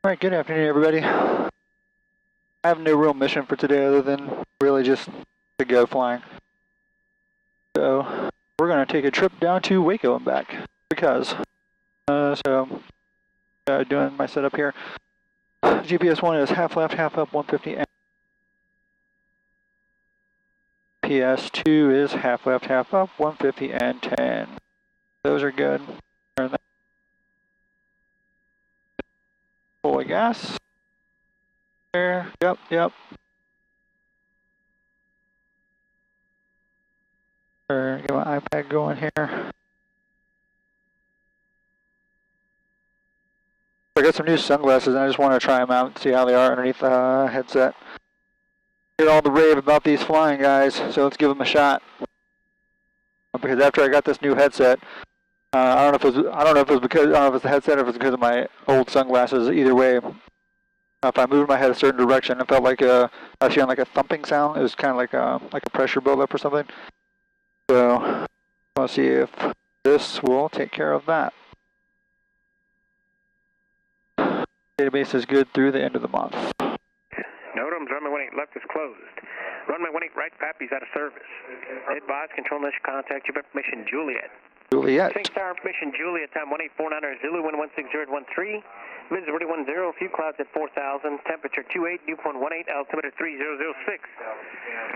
Alright, good afternoon everybody. I have no real mission for today other than really just to go flying. So, we're going to take a trip down to Waco and back, because, doing my setup here. GPS 1 is half left, half up, 150, and PS 2 is half left, half up, 150 and 10. Those are good. Full of gas. There, yep. Get my iPad going here. I got some new sunglasses and I just want to try them out and see how they are underneath the headset. Hear all the rave about these flying guys, so let's give them a shot. Because after I got this new headset, I don't know if it's the headset or if it's because of my old sunglasses. Either way, if I moved my head a certain direction, it felt like I was hearing like a thumping sound. It was kind of like a pressure buildup or something. So let's see if this will take care of that. Database is good through the end of the month. NOTAM's runway 18 left is closed. Runway 18 right, Pappy's out of service. Advise control unless you contact your permission, Juliet. Sync tower information, Juliet, time 1849 Zulu, wind 16013. Visibility 10, few clouds at 4,000, temperature 28, dew point 18, altimeter 3006.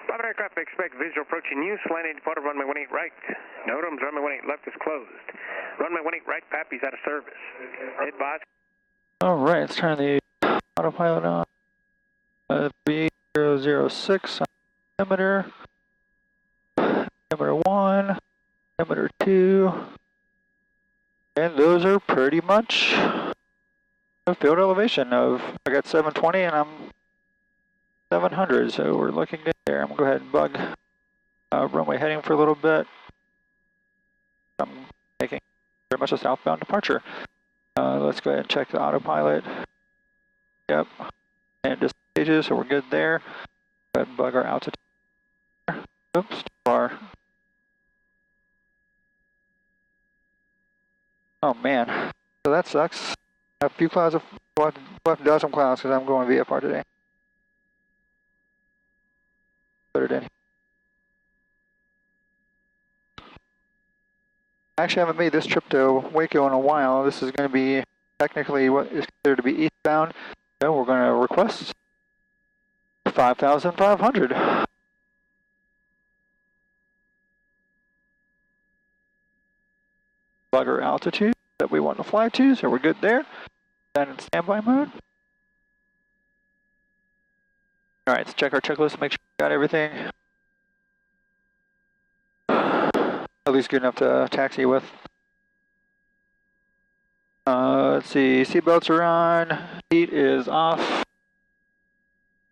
Private aircraft expect visual approaching you, slanted departure runway 18 right. NOTAM's runway 18 left is closed. Runway 18 right, Pappy's out of service. Advise. Alright, let's turn the autopilot on. 3006 altimeter. Altimeter 1. Altimeter 2. And those are pretty much field elevation of, I got 720 and I'm 700, so we're looking good there. I'm going to go ahead and bug runway heading for a little bit. I'm making very much a southbound departure. Let's go ahead and check the autopilot. Yep, and just stages, so we're good there. Go ahead and bug our altitude. Oops, too far. Oh man, so that sucks. A few clouds, we'll have to dodge some clouds because I'm going VFR today. Put it in. I actually haven't made this trip to Waco in a while. This is going to be technically what is considered to be eastbound. So we're going to request 5,500. Bugger altitude that we want to fly to, so we're good there. That in standby mode. Alright, let's check our checklist, make sure we got everything. At least good enough to taxi with. Let's see, seatbelts are on, heat is off.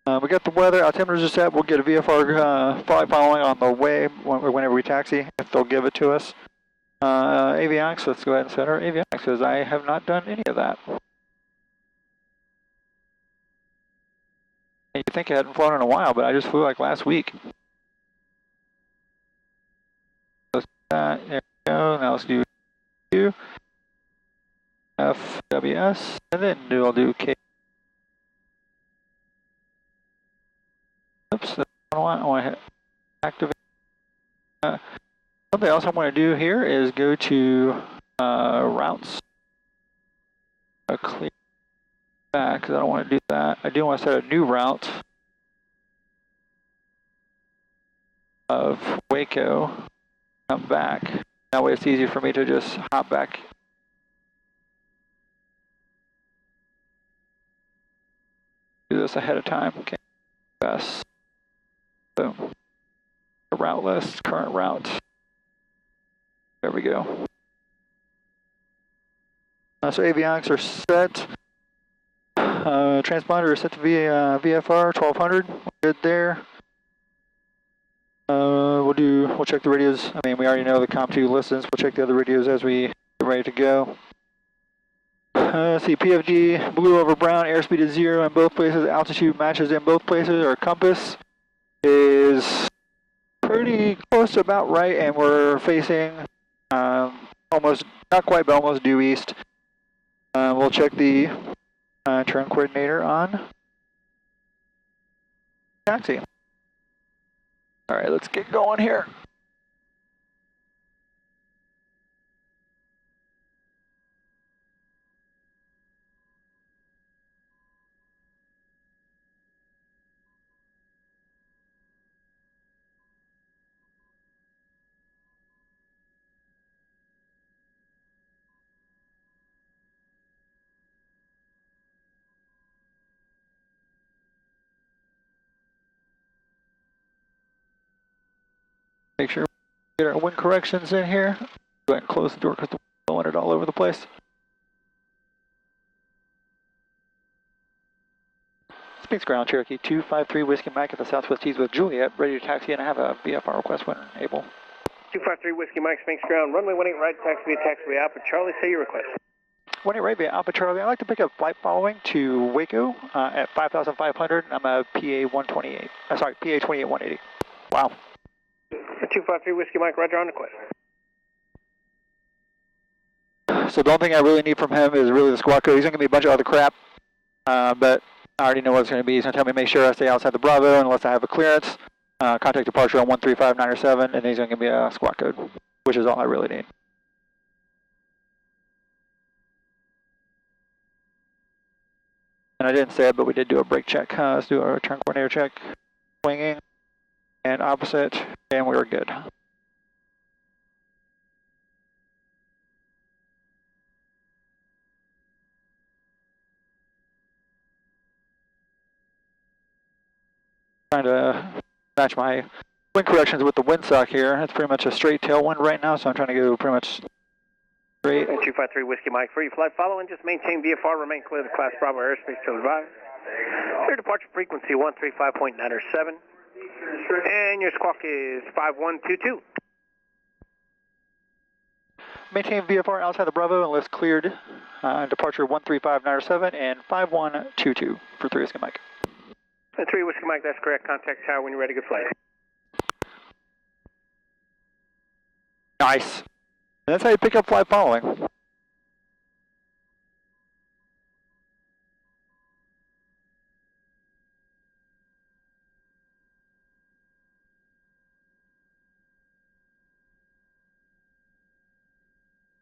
We got the weather, altimeters are set, we'll get a VFR flight following on the way whenever we taxi, if they'll give it to us. Avionics, let's go ahead and set our avionics, because I have not done any of that. You think I hadn't flown in a while, but I just flew like last week. Let's do that, there we go, now let's do Q, FWS, and then I'll do K. Oops, that's what I want to hit activate. Something else I want to do here is go to routes. Clear back because I don't want to do that. I do want to set a new route of Waco. Come back. That way it's easy for me to just hop back. Do this ahead of time. Okay. Best. Boom. The route list, current route. There we go. So avionics are set. Transponder is set to VFR 1200. Good there. We'll check the radios. I mean, we already know the COM2 listens. We'll check the other radios as we get ready to go. Let's see, PFD, blue over brown, airspeed is 0 in both places, altitude matches in both places. Our compass is pretty close to about right, and we're facing almost, not quite, but almost due east. We'll check the Turn coordinator on. Taxi. All right, let's get going here. Make sure we get our wind corrections in here. Go ahead and close the door because we're blowing it all over the place. Speaks ground, Cherokee 253 Whiskey Mike at the Southwest Tees with Juliet, ready to taxi and I have a VFR request when able. 253 Whiskey Mike, Sphinx ground, runway 18 right, taxi Alpha Charlie, say your request. 18 right via Alpha Charlie, I'd like to pick up flight following to Waco at 5,500. I'm a PA 128, sorry, PA 28180. Wow. 253 Whiskey Mike, roger on request. So the only thing I really need from him is really the squawk code. He's going to give me a bunch of other crap, but I already know what it's going to be. He's going to tell me to make sure I stay outside the Bravo unless I have a clearance. Contact departure on 13597, and then he's going to give me a squawk code, which is all I really need. And I didn't say it, but we did do a brake check. Let's do a turn coordinator check. Swinging and opposite, and we were good. Trying to match my wind corrections with the windsock here. It's pretty much a straight tailwind right now, so I'm trying to go pretty much straight. 253 Whiskey Mike, free flight following, just maintain VFR, remain clear of the Class Bravo airspace till advised. Your departure frequency 135.907, and your squawk is 5122. Maintain VFR outside the Bravo unless cleared. Departure 13597 and 5122 for 3 Whiskey Mike. 3 Whiskey Mike, that's correct. Contact tower when you're ready. Good flight. Nice. And that's how you pick up flight following.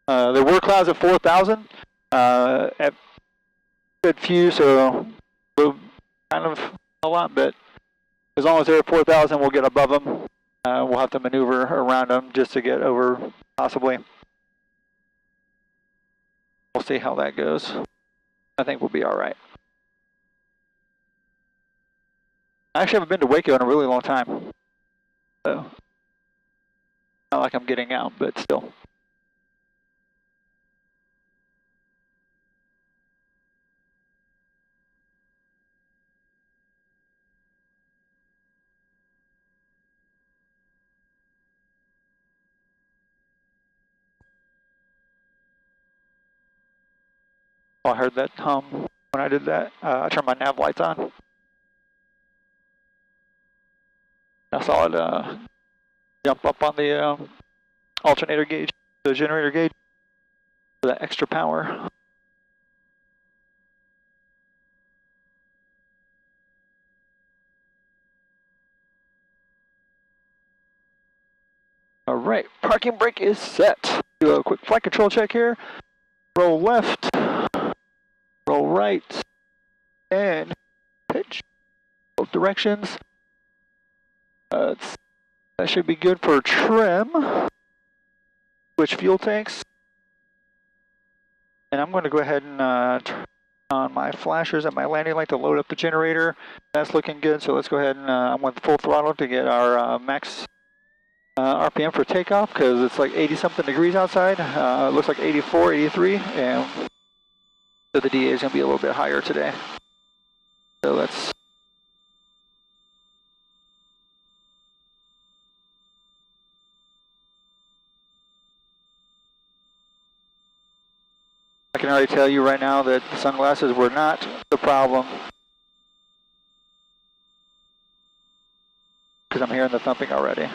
There were clouds at 4,000 at good few, so kind of a lot, but as long as they're at 4,000, we'll get above them. We'll have to maneuver around them just to get over, possibly. We'll see how that goes. I think we'll be all right. I actually haven't been to Waco in a really long time, so not like I'm getting out, but still. Oh, I heard that hum when I did that. I turned my nav lights on. I saw it jump up on the alternator gauge, the generator gauge, for that extra power. All right, parking brake is set. Do a quick flight control check here. Roll left, roll right, and pitch. Both directions. That should be good for trim. Switch fuel tanks. And I'm going to go ahead and turn on my flashers at my landing light to load up the generator. That's looking good, so let's go ahead and I'm with full throttle to get our max RPM for takeoff, because it's like 80 something degrees outside. It looks like 84, 83, and so the DA is going to be a little bit higher today. So let's I can already tell you right now that the sunglasses were not the problem, because I'm hearing the thumping already.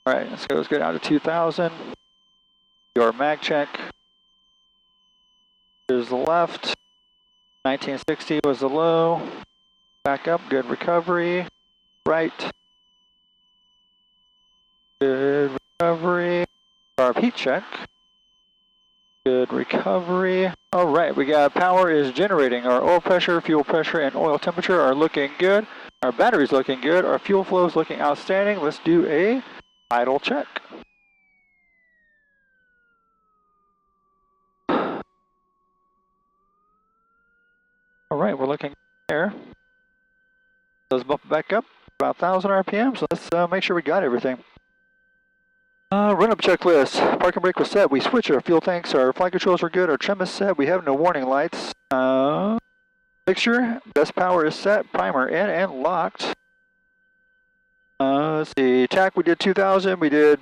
All right, let's go down to 2,000. Your mag check. There's the left. 1960 was the low. Back up, good recovery. Right. Good recovery. Our heat check. Good recovery. All right, we got power is generating. Our oil pressure, fuel pressure, and oil temperature are looking good. Our battery's looking good. Our fuel flow is looking outstanding. Let's do a idle check. All right, we're looking there. Let's bump it back up about 1,000 RPM. So let's make sure we got everything. Run-up checklist. Parking brake was set. We switched our fuel tanks. Our flight controls are good. Our trim is set. We have no warning lights. Mixture. Best power is set. Primer in and locked. Let's see. TAC we did 2,000. We did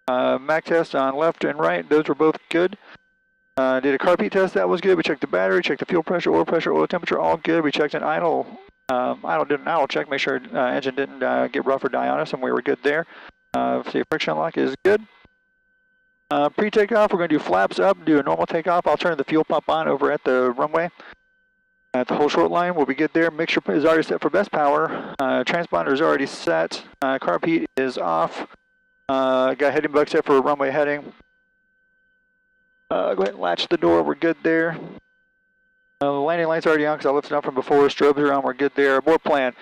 MAC test on left and right. Those were both good. Did a carb heat test. That was good. We checked the battery. Checked the fuel pressure, oil temperature. All good. We checked an idle. Did an idle check. Make sure engine didn't get rough or die on us, and we were good there. See, friction lock is good. Pre-takeoff, we're going to do flaps up, do a normal takeoff. I'll turn the fuel pump on over at the runway. At the whole short line, we'll be good there. Mixture is already set for best power. Transponder is already set. Carb heat is off. Got heading bug set for runway heading. Go ahead and latch the door, we're good there. The landing light's already on because I lifted up from before. Strobes are on, we're good there. Abort plan.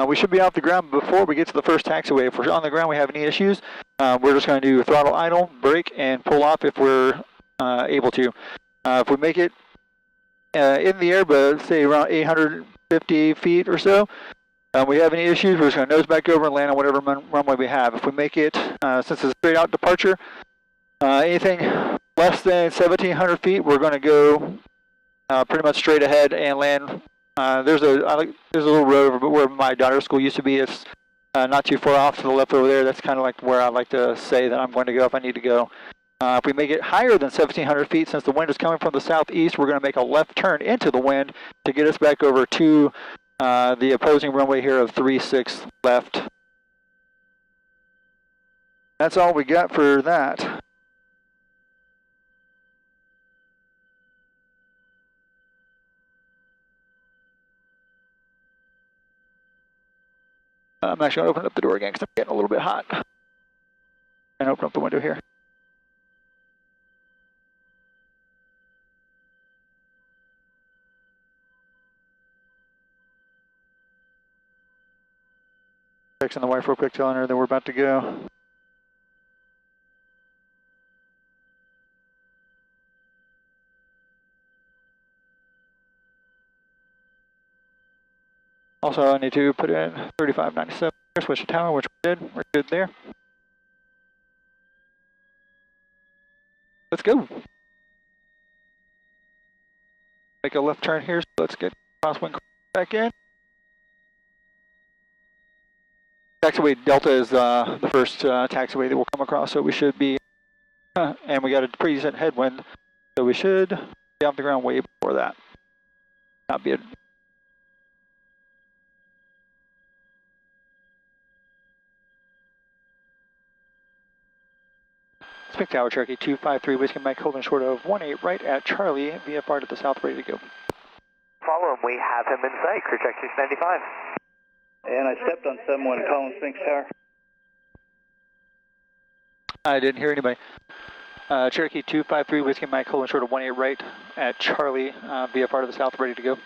We should be off the ground before we get to the first taxiway. If we're on the ground, we have any issues, we're just going to do throttle idle, brake, and pull off if we're able to. If we make it in the air, but say around 850 feet or so, we have any issues, we're just going to nose back over and land on whatever runway we have. If we make it, since it's a straight out departure, anything less than 1,700 feet, we're going to go pretty much straight ahead and land. There's a little road over where my daughter's school used to be. It's not too far off to the left over there. That's kind of like where I like to say that I'm going to go if I need to go. If we make it higher than 1,700 feet, since the wind is coming from the southeast, we're going to make a left turn into the wind to get us back over to the opposing runway here of 36 left. That's all we got for that. I'm actually going to open up the door again because I'm getting a little bit hot. And open up the window here. Texting the wife real quick, telling her that we're about to go. Also, I need to put in 3597, switch the tower, which we did. We're good there. Let's go. Make a left turn here, so let's get crosswind back in. Taxiway Delta is the first taxiway that we'll come across, so we should be, and we got a pretty decent headwind, so we should be off the ground way before that. Not be a Speak Tower, Cherokee 253, Whiskey Mike, holding short of 18 right at Charlie, VFR to the south, ready to go. Follow him, we have him in sight, crew check 695. And I stepped on someone calling Sphinx Tower. I didn't hear anybody. Cherokee 253, Whiskey Mike, holding short of 18 right at Charlie, VFR to the south, ready to go.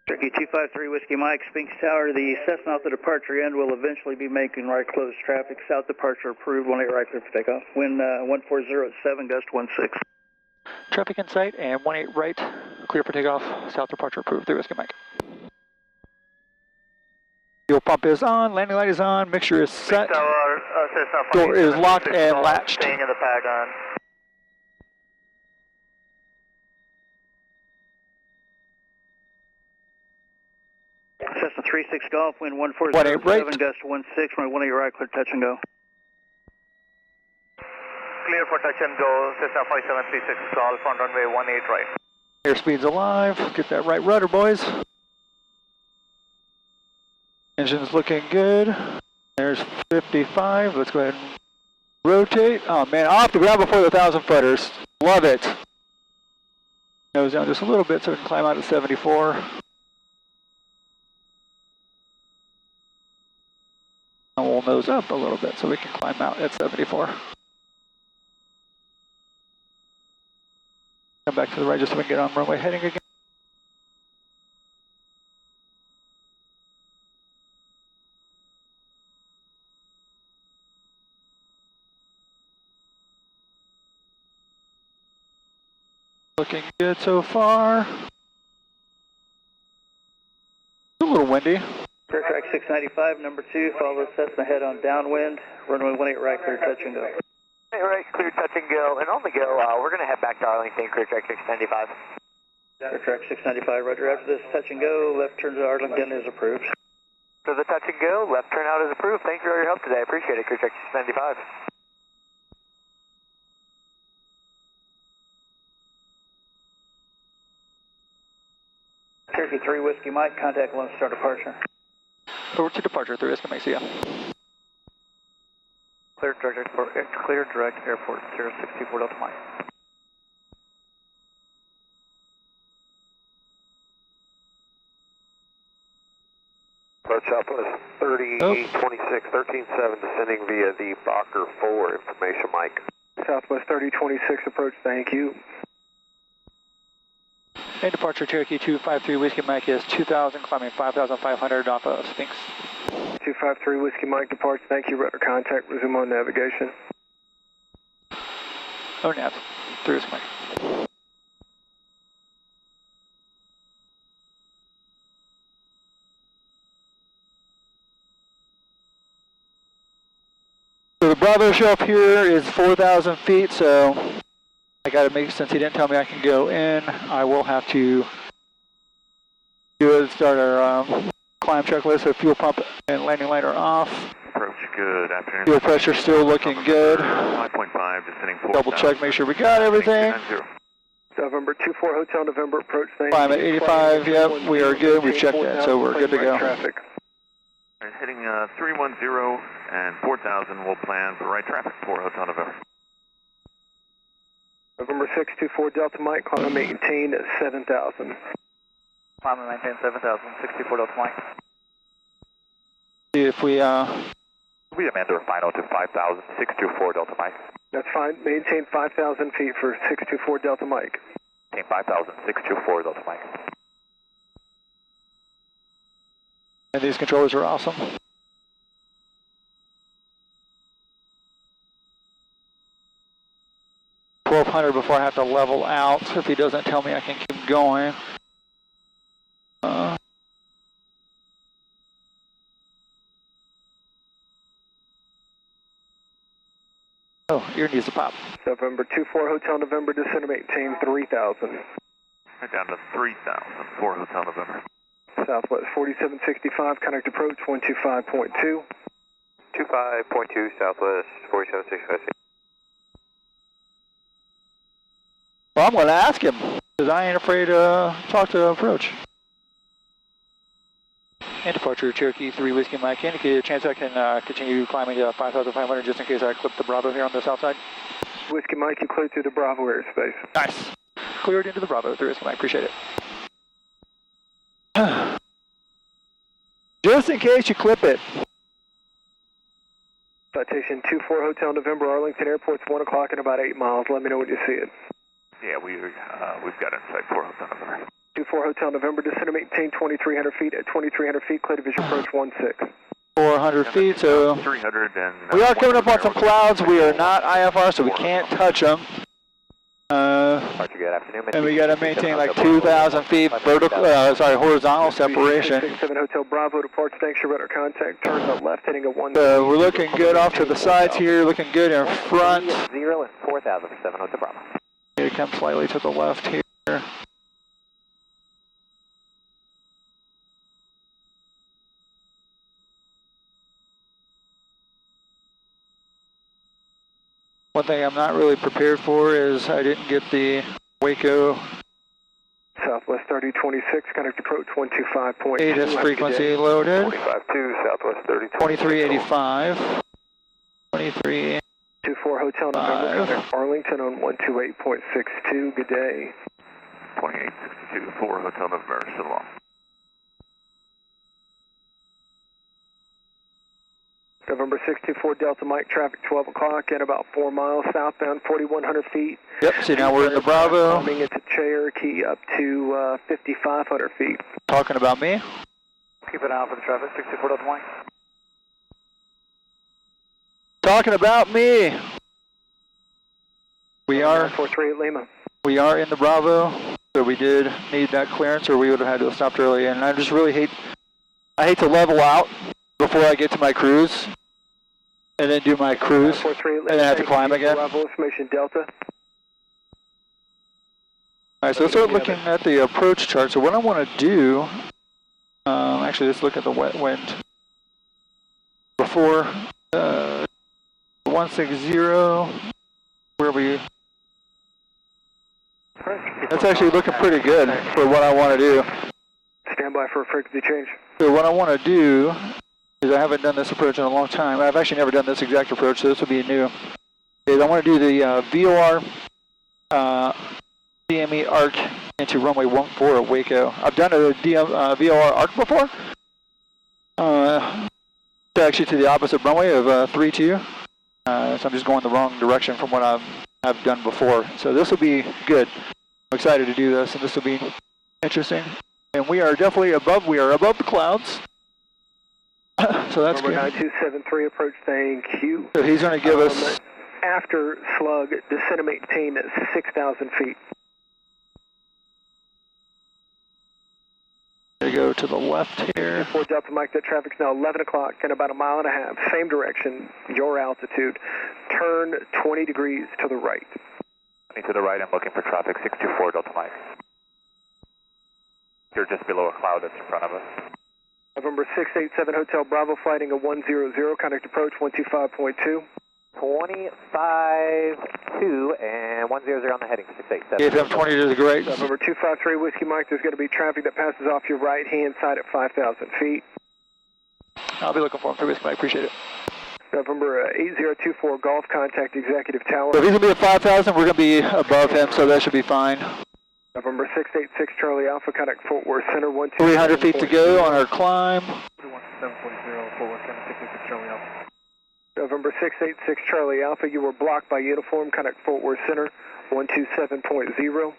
Cherokee 253, Whiskey Mike, Sphinx Tower, the Cessna off the departure end will eventually be making right close traffic. South departure approved, 18 right clear for takeoff. Wind 140 at 7, gust 16. Traffic in sight and 18 right, clear for takeoff, south departure approved, 3 Whiskey Mike. Fuel pump is on, landing light is on, mixture is set, door is locked and latched. Staying in the pad on. Cessna 36 Golf, wind 140 at 7, right. gust 16, runway 18 right clear, touch and go. Clear for touch and go, Cessna 5736 Golf on runway 18 right. Airspeed's alive, get that right rudder, boys. Engine's looking good. There's 55, let's go ahead and Rotate. Oh man, off the ground before the 1,000 footers. Love it. Nose down just a little bit so we can climb out at 74. And we'll nose up a little bit so we can climb out at 74. Come back to the right just so we can get on runway heading again. Looking good so far. It's a little windy. Clear track 695, number 2, follow Cessna head on downwind, runway 18 right, clear touch and go. Hey, right, clear touch and go, and on the go, we're going to head back to Arlington, clear track 695. Clear track 695, roger. After this touch and go, left turn to Arlington is approved. So the touch and go, left turn out is approved. Thank you for your help today. I appreciate it, clear track 695. Cherokee 3 Whiskey Mike, contact Lone Star departure. Over to departure, 3 Whiskey Mike, see ya. Clear direct airport 064 Delta Mike. Approach Southwest 3026, 13-7, descending via the Bocker 4, information Mike. Southwest 3026, approach, thank you. And departure Cherokee 253 Whiskey Mike is 2,000, climbing 5,500 off of Sphinx. 253 Whiskey Mike departs, thank you, rudder contact, resume on navigation. Oh, nav, 3 Whiskey Mike. So the Bravo shelf here is 4,000 feet, so I got to make, since he didn't tell me I can go in, I will have to do it, start our climb checklist. So fuel pump and landing light are off. Approach, good afternoon. Fuel pressure still looking good. 5.5, descending 4,000. Double check, make sure we got everything. November 24 Hotel November, approach, thank Climb you. at 85, yep, we are good. We've checked that, so we're good to go. Traffic. Heading 310 and 4,000, we'll plan for right traffic for Hotel November. November 624 Delta Mike, climb and maintain 7,000. Climb and maintain 7,000, 64 Delta Mike. See if we, We amend our final to 5,000, 624 Delta Mike. That's fine, maintain 5,000 feet for 624 Delta Mike. Maintain 5,000, 624 Delta Mike. and these controllers are awesome. 1,200 before I have to level out. If he doesn't tell me I can keep going. Oh, ear needs to pop. November 24 Hotel November, descend to maintain 3,000. Right down to 3,000 for Hotel November. Southwest 4765, contact approach 125.2. 25.2 Southwest 4765. Well, I'm going to ask him, because I ain't afraid to talk to approach. And departure, Cherokee 3 Whiskey Mike, indicate a chance I can continue climbing to 5,500 just in case I clip the Bravo here on the south side. Whiskey Mike, you cleared through the Bravo airspace. Nice. Cleared into the Bravo 3 Whiskey Mike, appreciate it. Just in case you clip it. Citation 24 Hotel November, Arlington Airport's 1 o'clock in about 8 miles. Let me know when you see it. Yeah, we've got inside for Hotel November. 24 Hotel November, descend to maintain 2,300 feet. At 2,300 feet, clear to visual approach 16. 400 feet, so 300 and we are coming up on some clouds. We are not IFR, so we can't touch them. Good afternoon. And we got to maintain like 2,000 feet vertical, horizontal separation. 7 Hotel Bravo departs, thanks your rudder contact. Turn to left, heading a 1. We're looking good off to the sides here, looking good in front. 0 and 4,000 for 7 Hotel Bravo. It comes slightly to the left here. One thing I'm not really prepared for is I didn't get the Waco Southwest 3026, contact approach 125.2. ATIS frequency loaded. 25.2 Southwest 30. 2385. 23. 24 64 Hotel November, contact Arlington on 128.62. Good day. 2862, 4 Hotel November, so long. November 64 Delta Mike, traffic 12 o'clock at about 4 miles southbound, 4,100 feet. Yep, see now we're in the Bravo. Climbing into Cherokee up to 5,500 feet. Talking about me? Keep an eye out for the traffic, 64 Delta Mike. Talking about me. We are 943 at Lima. We are in the Bravo, so we did need that clearance, or we would have had to have stopped early. And I just really hate to level out before I get to my cruise, and then do my cruise, and then have to climb again. Bravo information Delta. All right, so let's start looking at the approach chart. So what I want to do, actually, let's look at the wet wind. Before 160, where are we? That's actually looking pretty good for what I want to do. Stand by for a frequency change. So what I want to do is, I haven't done this approach in a long time. I've actually never done this exact approach, so this will be new. Is I want to do the VOR DME arc into runway 14 at Waco. I've done a VOR arc before. Actually to the opposite runway of 32. So I'm just going the wrong direction from what I've done before. So this will be good. I'm excited to do this, and this will be interesting. And we are definitely above the clouds. So that's Number good. 9273 approach, thank you. So he's going to give us... After slug, descend and maintain at 6,000 feet. They go to the left here. 4 Delta Mike, that traffic's now 11 o'clock and about a mile and a half. Same direction, your altitude. Turn 20 degrees to the right. To the right, I'm looking for traffic, 624 Delta Mike. You're just below a cloud that's in front of us. November 687 Hotel Bravo, flighting a 100, contact approach 125.2. 25.2 and 100 on the heading, 687. Gave him 20 to the great. November 253 Whiskey Mike, there's going to be traffic that passes off your right-hand side at 5,000 feet. I'll be looking for him for Whiskey Mike, appreciate it. November 8024 Golf, contact Executive Tower. So if he's going to be at 5,000, we're going to be above him, so that should be fine. November 686 Charlie Alpha, contact Fort Worth Center, 300 feet to go on our climb. 7.0, Fort Worth Center, 686 Charlie Alpha. November 686 Charlie Alpha, you were blocked by uniform, contact Fort Worth Center, 127.0. 127.0,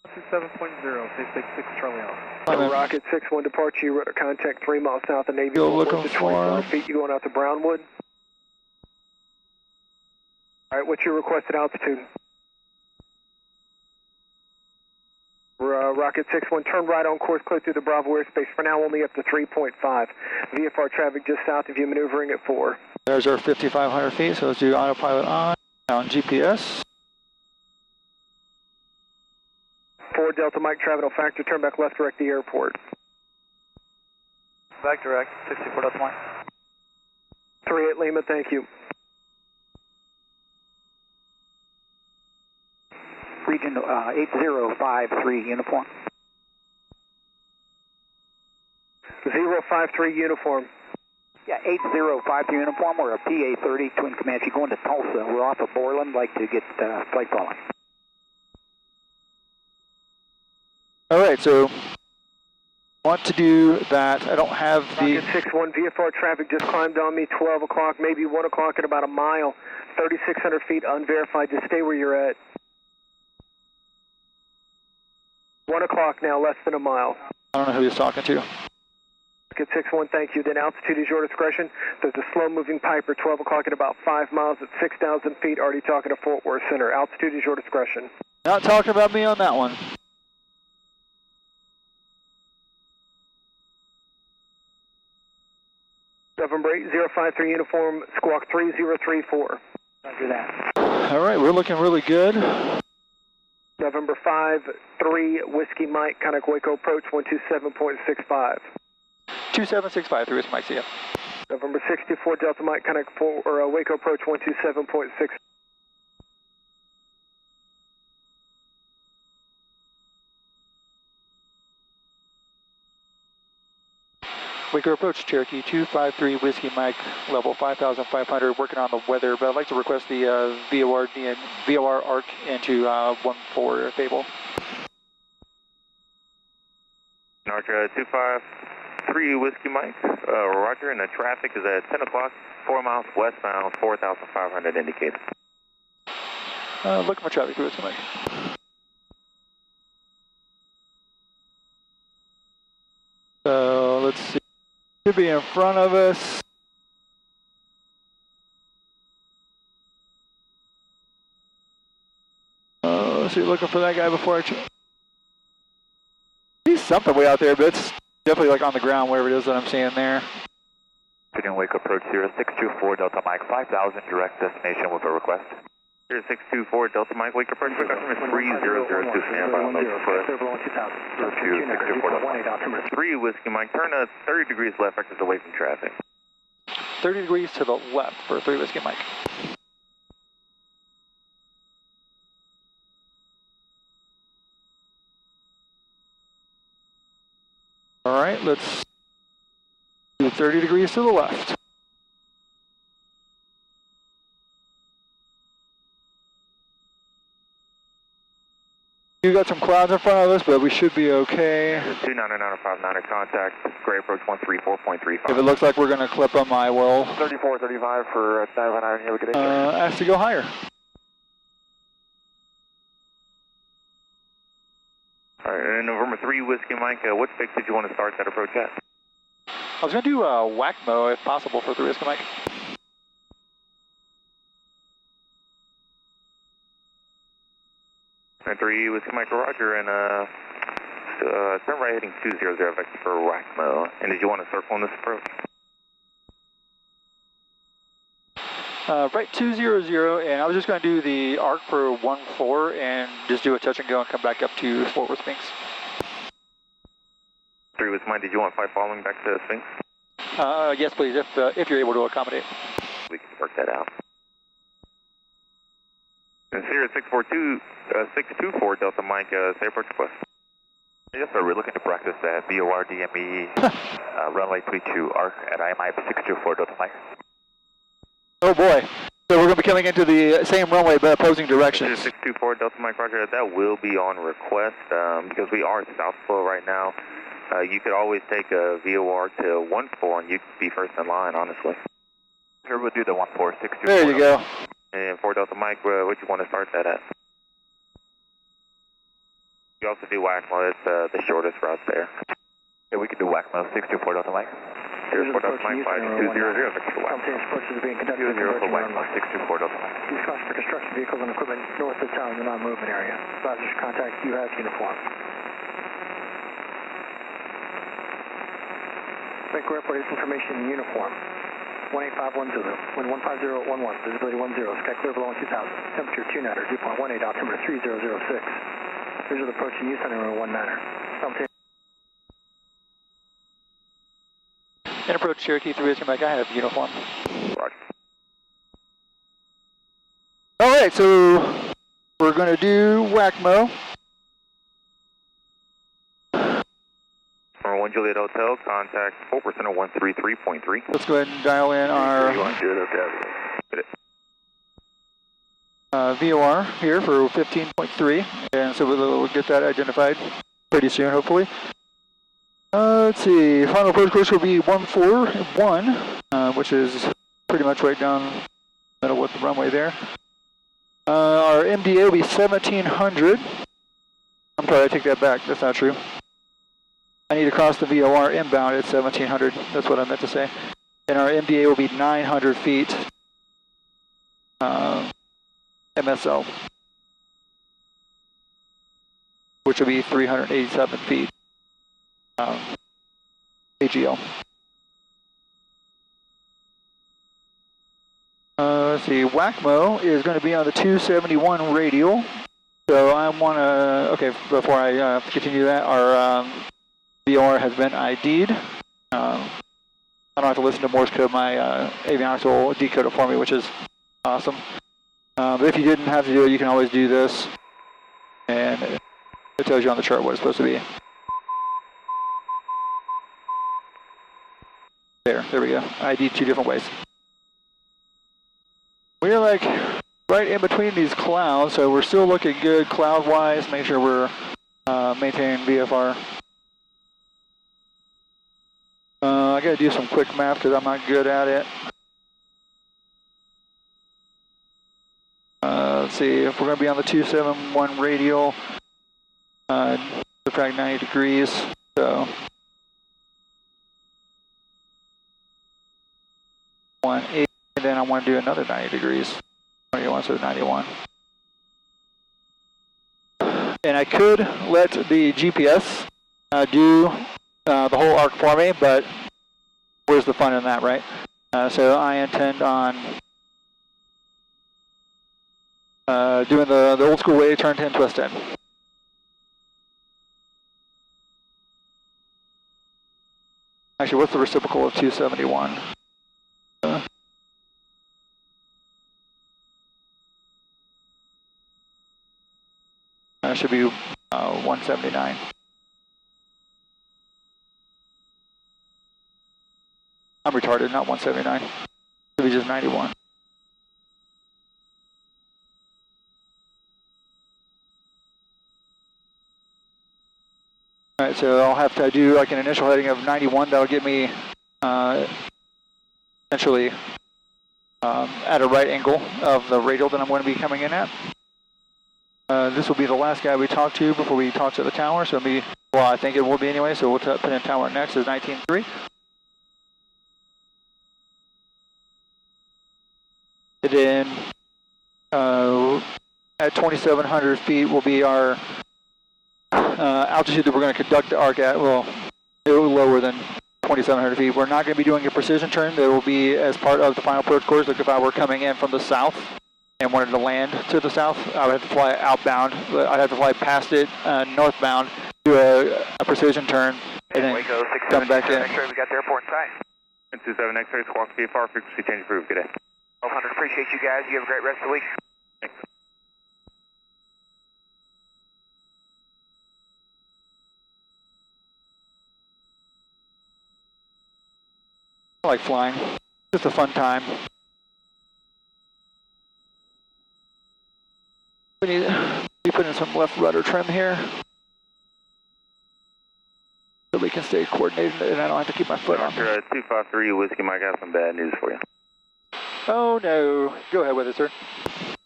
686 Charlie Alpha. Rocket 61 departure, you were at contact 3 miles south of Navy. Go looking for 25 feet, you going out to Brownwood. All right, what's your requested altitude? Rocket 61, turn right on course, clear through the Bravo airspace. For now, only up to 3.5. VFR traffic just south of you, maneuvering at 4. There's our 5,500 feet, so let's do autopilot on GPS. 4 Delta Mike, travel factor, turn back left, direct the airport. Back direct, 64 Delta Mike. 3 at Lima, thank you. Region 8053 uniform. 053 uniform. Yeah, 8053 uniform. We're a PA-30 Twin Comanche going to Tulsa. We're off of Borland, like to get flight following. All right, so want to do that. I don't have the... Rocket 61, VFR traffic just climbed on me, 12 o'clock, maybe 1 o'clock at about a mile. 3,600 feet unverified. Just stay where you're at. 1 o'clock now, less than a mile. I don't know who he's talking to. Rocket 61, thank you. Then altitude is your discretion. There's a slow-moving Piper, 12 o'clock at about 5 miles at 6,000 feet, already talking to Fort Worth Center. Altitude is your discretion. Not talking about me on that one. November 8053 uniform, squawk 3034. Roger that. All right, we're looking really good. November 53 Whiskey Mike, contact Waco approach 127.65. 2765 through Whiskey Mike, see ya. November 64 Delta Mike, contact Waco approach 127.6. Waco approach, Cherokee 253 Whiskey Mike, level 5,500, working on the weather, but I'd like to request the VOR Arc into 14 Fable. Archer 253 Whiskey Mike, roger, and the traffic is at 10 o'clock, 4 miles westbound, 4,500 indicated. Looking for traffic through Whiskey Mike. So let's see, should be in front of us. Let's see, looking for that guy before I see something way out there, but it's definitely like on the ground, wherever it is that I'm seeing there. Continuing Waco approach 0624 Delta Mike 5000, direct destination with a request. 0624 Delta Mike, Waco approach, customer 3002, standby on the request. 3 Whiskey Mike, turn 30 degrees left, exit away from traffic. 30 degrees to the left for 3 Whiskey Mike. All right, let's do 30 degrees to the left. You got some clouds in front of us, but we should be okay. 29959 contact, grade approach 134.35. If it looks like we're going to clip them, I will 3435 for 959, have a good day. ask to go higher. All right, and November 3 Whiskey Mike, what fix did you want to start that approach at? I was going to do WACMO if possible for 3 Whiskey Mike. And 3 Whiskey Mike, roger, and turn right heading 200 vector for WACMO. And did you want to circle on this approach? Right 200, and I was just going to do the arc for 14 and just do a touch and go and come back up to Fort Worth Sphinx. 3 Whiskey Mike, did you want 5 following back to Sphinx? Yes, please, if you're able to accommodate. We can work that out. And Sierra 624 Delta Mike, say approach request. Yes, sir, we're looking to practice that VOR DME runway 32 arc at IMI 624 Delta Mike. Oh boy, so we're going to be coming into the same runway but opposing directions. 624 Delta Mike, roger, that will be on request because we are south flow right now. You could always take a VOR to 14 and you could be first in line, honestly. Sure, we'll do the 14, 624. There you go. And 4 Delta Mike, what you want to start that at? You also do WACMO, it's the shortest route there. Yeah, we can do WACMO, 624 Delta Mike. Here's 4 Delta Mike, 5200, Victor WACMO. Approaches are being conducted 20 for WACMO, 624 Delta Mike. Use caution for construction vehicles and equipment north of town in the non-movement area. Advisors contact, you have uniform. Vancouver Airport is information in uniform. 18510, wind 150 at 11, visibility 10, sky clear below 2000, temperature 29er, dew point 18, altimeter 3006. Visual approaching Houston runway 19er. And approach Cherokee 3 Whiskey Mike, I have uniform. Roger. Alright, so we're going to do WACMO. Number 1 Juliet Hotel, contact 4% of 133.3. Let's go ahead and dial in our VOR here for 15.3, and so we'll get that identified pretty soon, hopefully. Let's see, final approach course will be 141, which is pretty much right down the middle with the runway there. Our MDA will be 1700. I'm sorry, I take that back, that's not true. I need to cross the VOR inbound at 1700, that's what I meant to say. And our MDA will be 900 feet MSL, which will be 387 feet AGL. Let's see, WACMO is going to be on the 271 radial. So I want to, okay, before I continue that, our VOR has been ID'd. I don't have to listen to Morse code. My avionics will decode it for me, which is awesome. But if you didn't have to do it, you can always do this. And it tells you on the chart what it's supposed to be. There we go. ID 2 different ways. We're like right in between these clouds, so we're still looking good cloud-wise. Make sure we're maintaining VFR. I gotta do some quick math because I'm not good at it. Let's see, if we're gonna be on the 271 radial, subtract 90 degrees, so 180, and then I want to do another 90 degrees. 21, so 91. And I could let the GPS do the whole arc for me, but where's the fun in that, right? So I intend on doing the old school way, turn 10, twist 10. Actually, what's the reciprocal of 271? That should be 179. I'm retarded, not 179. Should be just 91. Alright, so I'll have to do like an initial heading of 91. That'll get me essentially at a right angle of the radial that I'm going to be coming in at. This will be the last guy we talk to before we talk to the tower, so it'll be, well, I think it will be anyway, so we'll put in tower next is 19.3. And then at 2,700 feet will be our altitude that we're going to conduct the arc at. Well, a little lower than 2,700 feet. We're not going to be doing a precision turn. That will be as part of the final approach course. Like if I were coming in from the south and wanted to land to the south, I would have to fly outbound. I'd have to fly past it northbound, do a precision turn, and then Waco, come back in. X-ray, we got the airport in sight. 27 X-ray, squawk VFR, frequency change approved. Good day. 1200, appreciate you guys. You have a great rest of the week. Thanks. I like flying. Just a fun time. We need to put in some left rudder trim here so we can stay coordinated and I don't have to keep my foot on. Doctor, 253 Whiskey Mike, I have some bad news for you. Oh no. Go ahead with it, sir.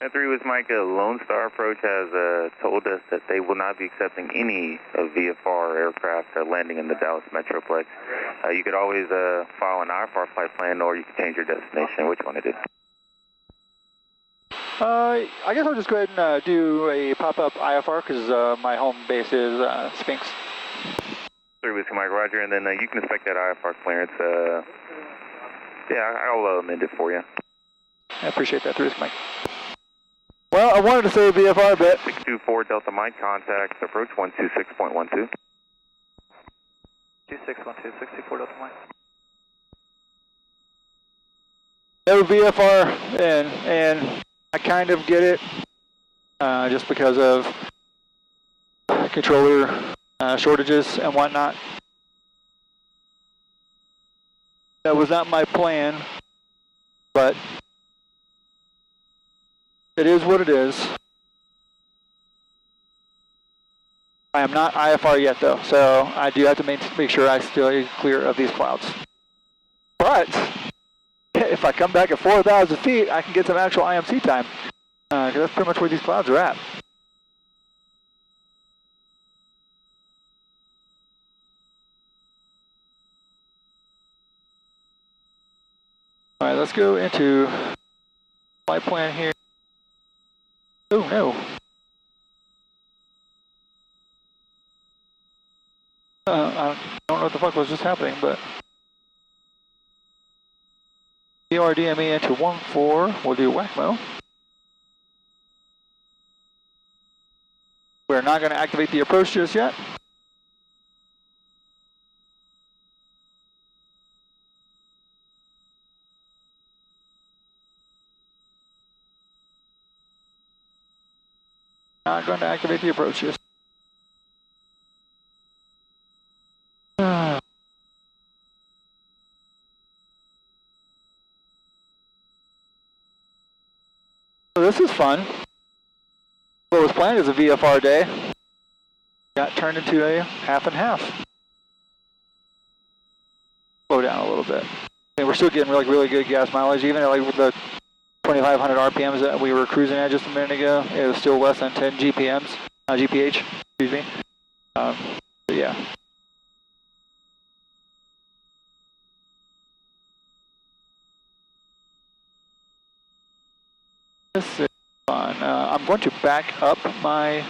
3 Whiskey Mike, Lone Star Approach has told us that they will not be accepting any of VFR aircraft landing in the Dallas Metroplex. You could always file an IFR flight plan or you can change your destination. Which one it is? I guess I'll just go ahead and do a pop-up IFR because my home base is Sphinx. 3 Whiskey Mike, roger, and then you can inspect that IFR clearance. Yeah, I'll amend it for you. I appreciate that, 3 Whiskey Mike. Well, I wanted to say VFR a bit. 624 Delta Mike, contact approach 126.12. 2612, 64 Delta Mike. No VFR, and I kind of get it, just because of controller shortages and whatnot. That was not my plan, but it is what it is. I am not IFR yet though, so I do have to make sure I stay clear of these clouds. But if I come back at 4,000 feet, I can get some actual IMC time, because that's pretty much where these clouds are at. All right, let's go into flight plan here. Oh no. I don't know what the fuck was just happening, but DME into 14, we'll do WACMO. We're not going to activate the approach just yet. Not going to activate the approach just. So this is fun. What was planned as a VFR day got turned into a half and half. Slow down a little bit. And we're still getting really good gas mileage, even at with the 2,500 RPMs that we were cruising at just a minute ago. It was still less than 10 GPMs, GPH, excuse me. But yeah. This is fun. I'm going to back up my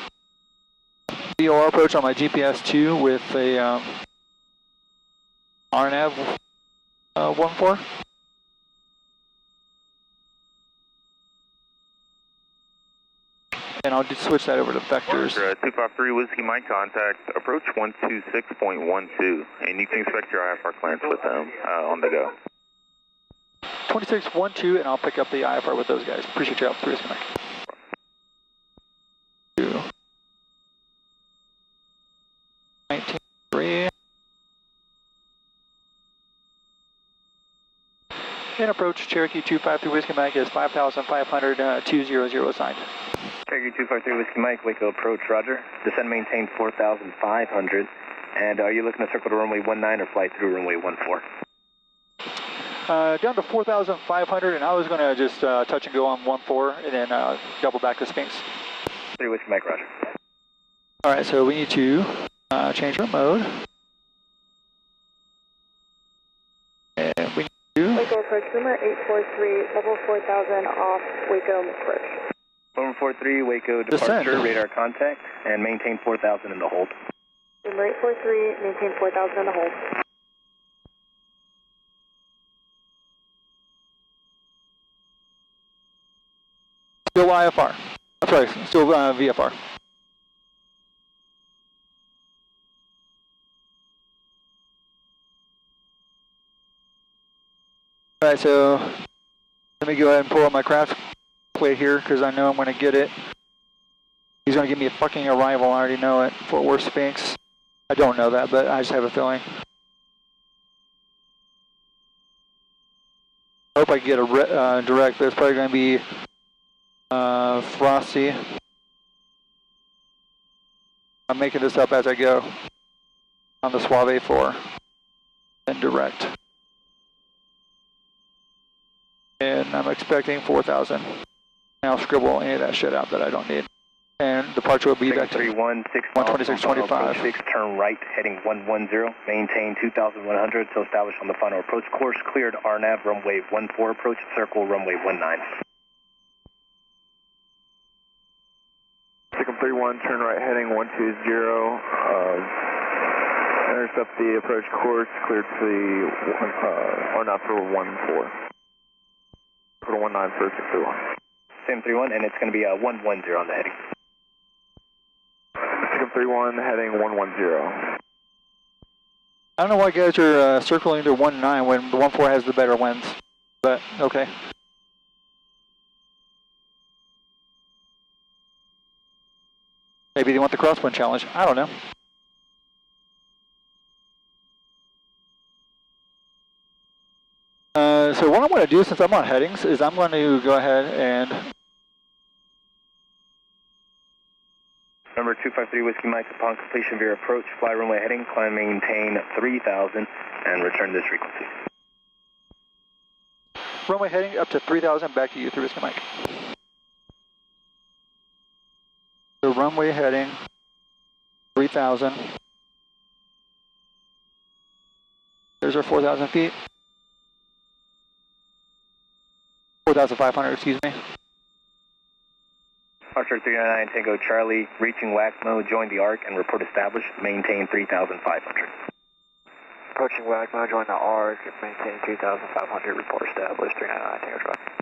VOR approach on my GPS 2 with a RNAV 14. And I'll just switch that over to vectors. 253 Whiskey Mike contact, approach 126.12, and you can expect your IFR clearance with them on the go. 2612, and I'll pick up the IFR with those guys. Appreciate your help, Whiskey Mike. 19.3. And approach Cherokee 253 Whiskey Mike is 5,500, 200 assigned. Cherokee 253 Whiskey Mike, Waco approach, roger. Descend maintain 4,500. And are you looking to circle to runway 19 or fly through runway 14? Down to 4,500, and I was going to just touch and go on 14 and then double back to Sphinx. 3 Whiskey Mike, roger. All right, so we need to change our mode. And we need to... Waco approach, Boomer 843, level 4,000 off Waco approach. Boomer 43, Waco departure, Descend. radar contact, and maintain 4,000 in the hold. Boomer 843, maintain 4,000 in the hold. Still IFR. I'm sorry, still VFR. All right, so let me go ahead and pull up my craft plate here because I know I'm going to get it. He's going to give me a fucking arrival. I already know it. Fort Worth Sphinx. I don't know that, but I just have a feeling. I hope I can get a direct, but it's probably going to be Frosty. I'm making this up as I go on the Suave 4 and direct. And I'm expecting 4,000. And I'll scribble any of that shit out that I don't need. And departure will be back to 126.25. 6, turn right, heading 110. Maintain 2,100 to establish on the final approach course. Cleared RNAV, runway 14, approach circle, runway 19. Sikkim 31, turn right, heading 120. Intercept the approach course, cleared to the RNAV for 14. For 19 for 631. Sim 31, and it's going to be 110 on the heading. Sikkim 31, heading 110. I don't know why guys are circling to 19 when the 14 has the better winds, but okay. Maybe they want the crosswind challenge. I don't know. So what I'm going to do since I'm on headings is I'm going to go ahead and... Number 253 Whiskey Mike, upon completion of your approach, fly runway heading, climb maintain 3,000, and return this frequency. Runway heading up to 3,000, back to you, 3 Whiskey Mike. So runway heading, 3,000. There's our 4,000 feet. 4,500, excuse me. Archer 399 Tango Charlie, reaching WACMO, join the ARC and report established, maintain 3,500. Approaching WACMO, join the ARC, maintain 3,500, report established, 399 Tango Charlie.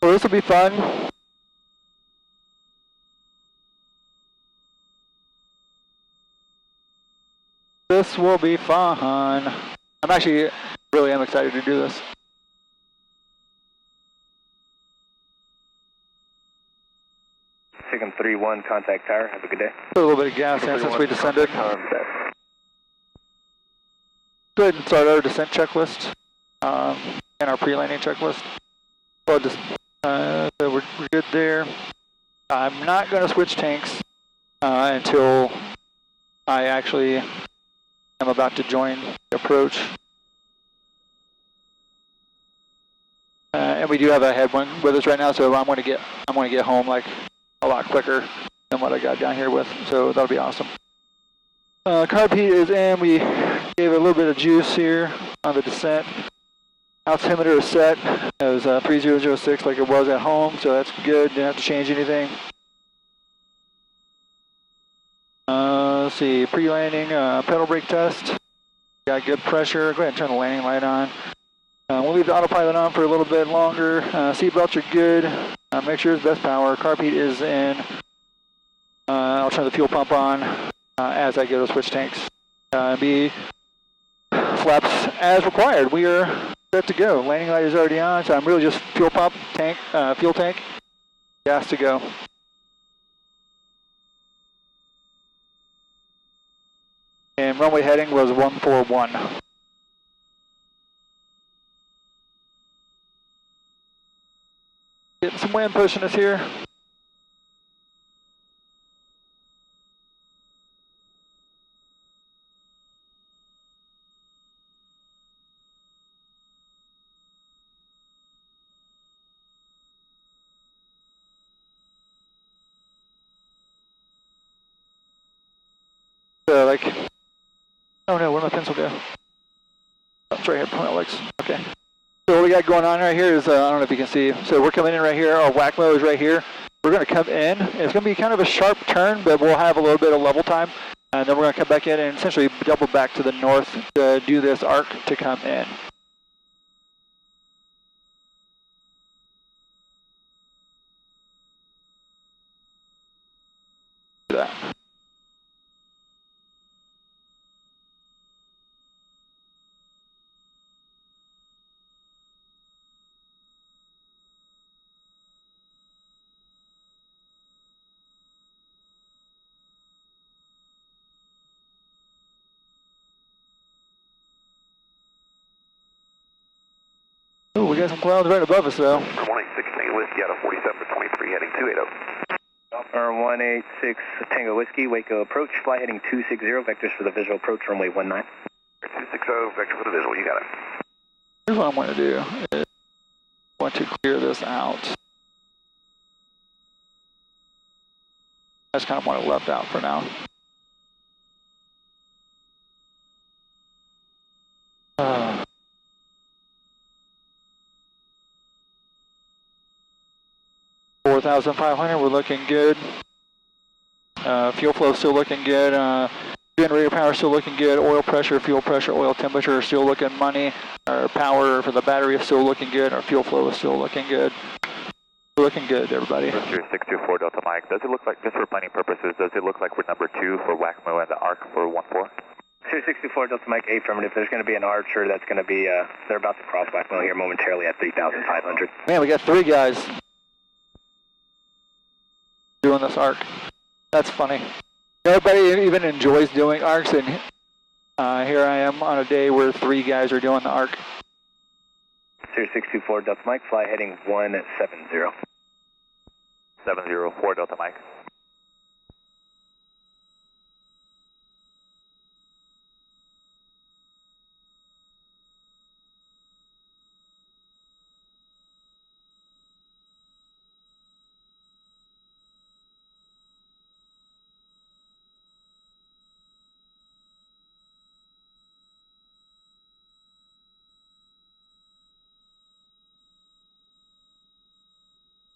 Well, this will be fun. This will be fun. I'm actually really am excited to do this. Sigma 3-1, contact tower. Have a good day. Put a little bit of gas in since we descended. Go ahead and start our descent checklist and our pre-landing checklist. So we're good there. I'm not going to switch tanks until I actually am about to join the approach. And we do have a headwind with us right now, so I'm going to get home like a lot quicker than what I got down here with. So that'll be awesome. Carb heat is in. We gave it a little bit of juice here on the descent. Altimeter is set. It was 3006 like it was at home, so that's good. Didn't have to change anything. Let's see, pre-landing pedal brake test. Got good pressure. Go ahead and turn the landing light on. We'll leave the autopilot on for a little bit longer. Seat belts are good. Make sure it's best power. Carb heat is in. I'll turn the fuel pump on as I go to switch tanks. Be flaps as required. We are set to go. Landing light is already on, so I'm really just fuel pump, tank, fuel tank, gas to go. And runway heading was 141. Getting some wind pushing us here. Oh no, where'd my pencil go? Oh, it's right here, Alex. Okay. So what we got going on right here is, I don't know if you can see, so we're coming in right here, our WACMO is right here. We're going to come in, it's going to be kind of a sharp turn, but we'll have a little bit of level time. And then we're going to come back in and essentially double back to the north to do this arc to come in. Do that. Oh, we got some clouds right above us though. 1816 Whiskey out of 47 to 23 heading 280. 186 Tango Whiskey, Waco approach, flight heading 260, vectors for the visual approach, runway 19. 260, vector for the visual, you got it. Here's what I want to do, is I want to clear this out. I just kind of want it left out for now. Uh, 4,500, we're looking good. Fuel flow still looking good. Generator power still looking good. Oil pressure, fuel pressure, oil temperature are still looking money. Our power for the battery is still looking good. Our fuel flow is still looking good. We're looking good, everybody. 624 Delta Mike. Does it look like, just for planning purposes, does it look like we're number 2 for WACMO and the ARC for 14? 264 Delta Mike, affirmative. There's going to be an archer that's going to be, they're about to cross WACMO here momentarily at 3,500. Man, we got 3 guys doing this arc. That's funny. Nobody even enjoys doing arcs, and here I am on a day where 3 guys are doing the arc. 624 Delta Mike, fly heading 170. 704 Delta Mike.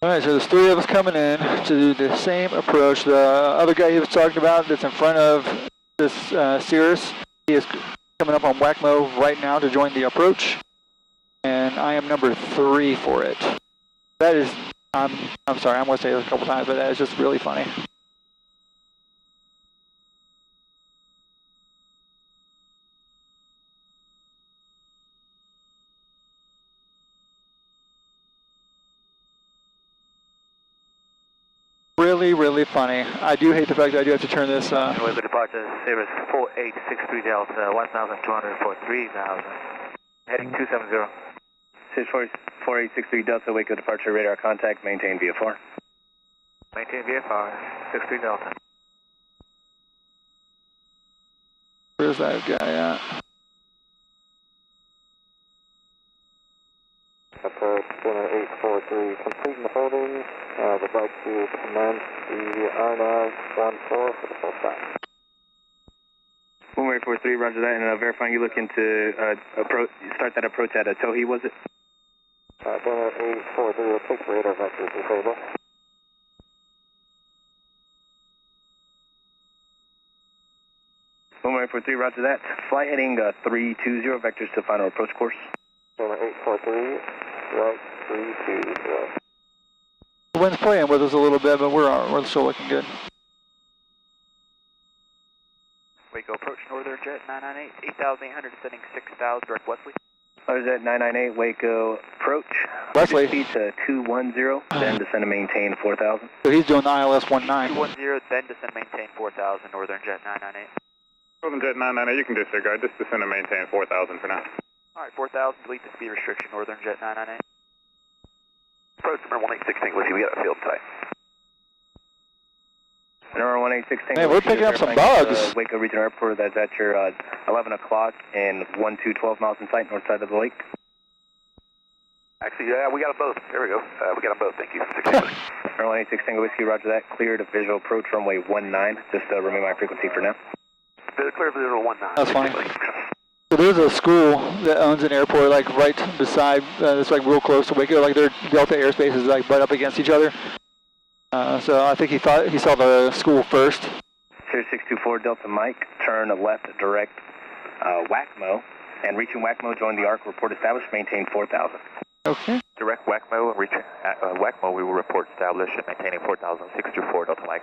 Alright, so there's 3 of us coming in to do the same approach. The other guy he was talking about that's in front of this Cirrus, he is coming up on WACMO right now to join the approach. And I am number 3 for it. That is, I'm sorry, I'm going to say this a couple times, but that is just really funny. really, really funny. I do hate the fact that I do have to turn this. Waco departure, Cirrus 4863 Delta, 1,200 for 3,000. Heading 270. Cirrus 4863 Delta, Waco departure, radar contact, maintain VFR. Maintain VFR, 63 Delta. Where's that guy at? Approach center 843, completing the holdings. Would like to commence the RNAV 14 for the full stop. 1843, roger that, and verifying you looking to start that approach at Tohi, was it? Center 840, take radar vectors disabled. Three, roger that. Flight heading 320, vectors to final approach course. Center 843, right 320. The wind's playing with us a little bit, but we're still looking good. Waco approach northern jet 998, 8,800 descending 6,000 direct Wesley. Roger that, 998 Waco approach. Wesley. Speed to 210, then descend and maintain 4,000. So he's doing the ILS 19. 210, then descend and maintain 4,000 northern jet 998. Northern jet 998, you can disregard. Just descend and maintain 4,000 for now. Alright, 4,000, delete the speed restriction, northern jet 998. Approach number 1816, we got a field tight. Number 1816. Man, we're picking up some bugs. Waco Regional Airport, that's at your 11 o'clock and 12 miles in sight, north side of the lake. Actually, yeah, we got them both. There we go. We got them both, thank you. Number 1816, Whiskey, roger that. Cleared visual approach runway 19. Just remain my frequency for now. Clear visual 19. That's fine. So there's a school that owns an airport like right beside, it's like real close to Waco, like their Delta airspace is like butt up against each other. So I think he thought he saw the school first. Sirius 624 Delta Mike, turn left direct WACMO, and reaching WACMO, join the ARC, report established, maintain 4,000. Okay. Direct WACMO, reaching WACMO, we will report established and maintaining 4,000, 624 Delta Mike.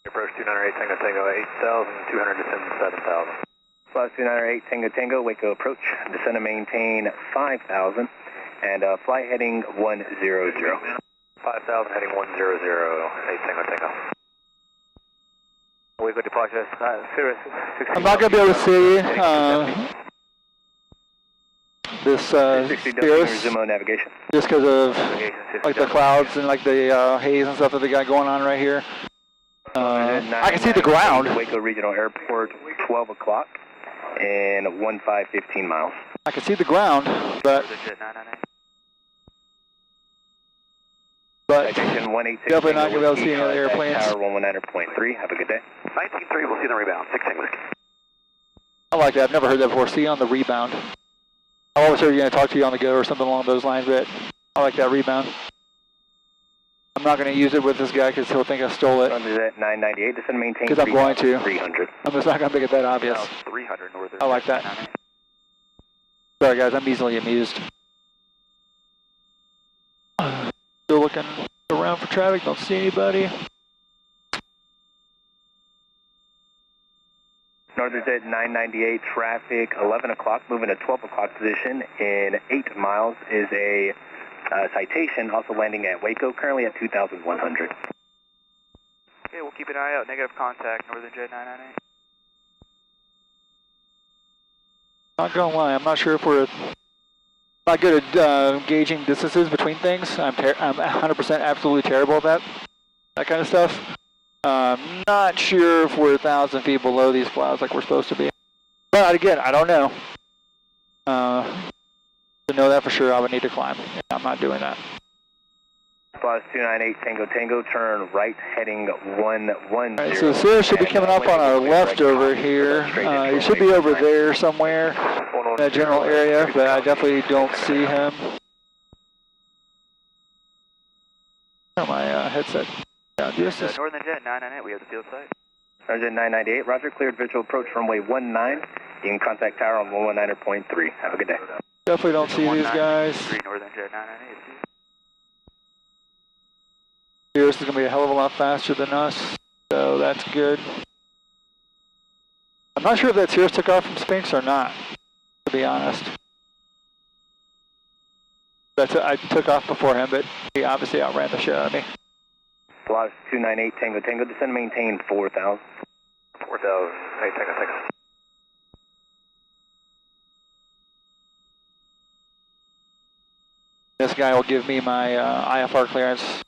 Approach 298 Tango Tango, 8,200, descend 7,000. Plus 298 Tango Tango, Waco approach, descend and maintain 5,000, and flight heading 100. 5,000 heading 100, 8 Tango Tango. Waco departure, Cirrus 60. I'm not going to be able to see this Cirrus navigation. just because of like the clouds and like the haze and stuff that they got going on right here. I can see the ground. Waco Regional Airport, 12 o'clock and 1515 miles. I can see the ground, but definitely not going to be able to see any other airplanes. Tower 119.3, have a good day. 19-3, we'll see the rebound, 6 English. I like that, I've never heard that before, see on the rebound. I always heard you're going to talk to you on the go or something along those lines, but I like that rebound. I'm not going to use it with this guy because he'll think I stole it. Under that 998, descend maintain. Because I'm going to. 300. I'm just not going to make it that obvious. 300 northern. I like that. Sorry guys, I'm easily amused. Still looking around for traffic, don't see anybody. Northern Jet 998 traffic, 11 o'clock, moving to 12 o'clock position in 8 miles is a citation, also landing at Waco, currently at 2,100. Okay, we'll keep an eye out. Negative contact, Northern Jet 998. Not gonna lie, I'm not sure if we're not good at gauging distances between things. I'm 100% absolutely terrible at that kind of stuff. Not sure if we're 1,000 feet below these clouds like we're supposed to be. But again, I don't know. To know that for sure, I would need to climb. Yeah, I'm not doing that. Plus 298 Tango Tango, turn right heading 110. Right, so Cirrus should be coming up on our left over here. He should be over there somewhere in that general area, but I definitely don't see him. Oh, my headset. Yeah, this is Northern Jet 998, we have the field site. Northern Jet 998, roger, cleared visual approach runway 19. You can contact tower on 119.3. Have a good day. Definitely don't see these guys. Northern Jet 998. Cirrus is going to be a hell of a lot faster than us, so that's good. I'm not sure if that Cirrus took off from Sphinx or not, to be honest. I took off before him, but he obviously outran the shit out of me. Lotus 298 Tango Tango, descend and maintain 4,000. 4,000, 8 Tango Tango. This guy will give me my IFR clearance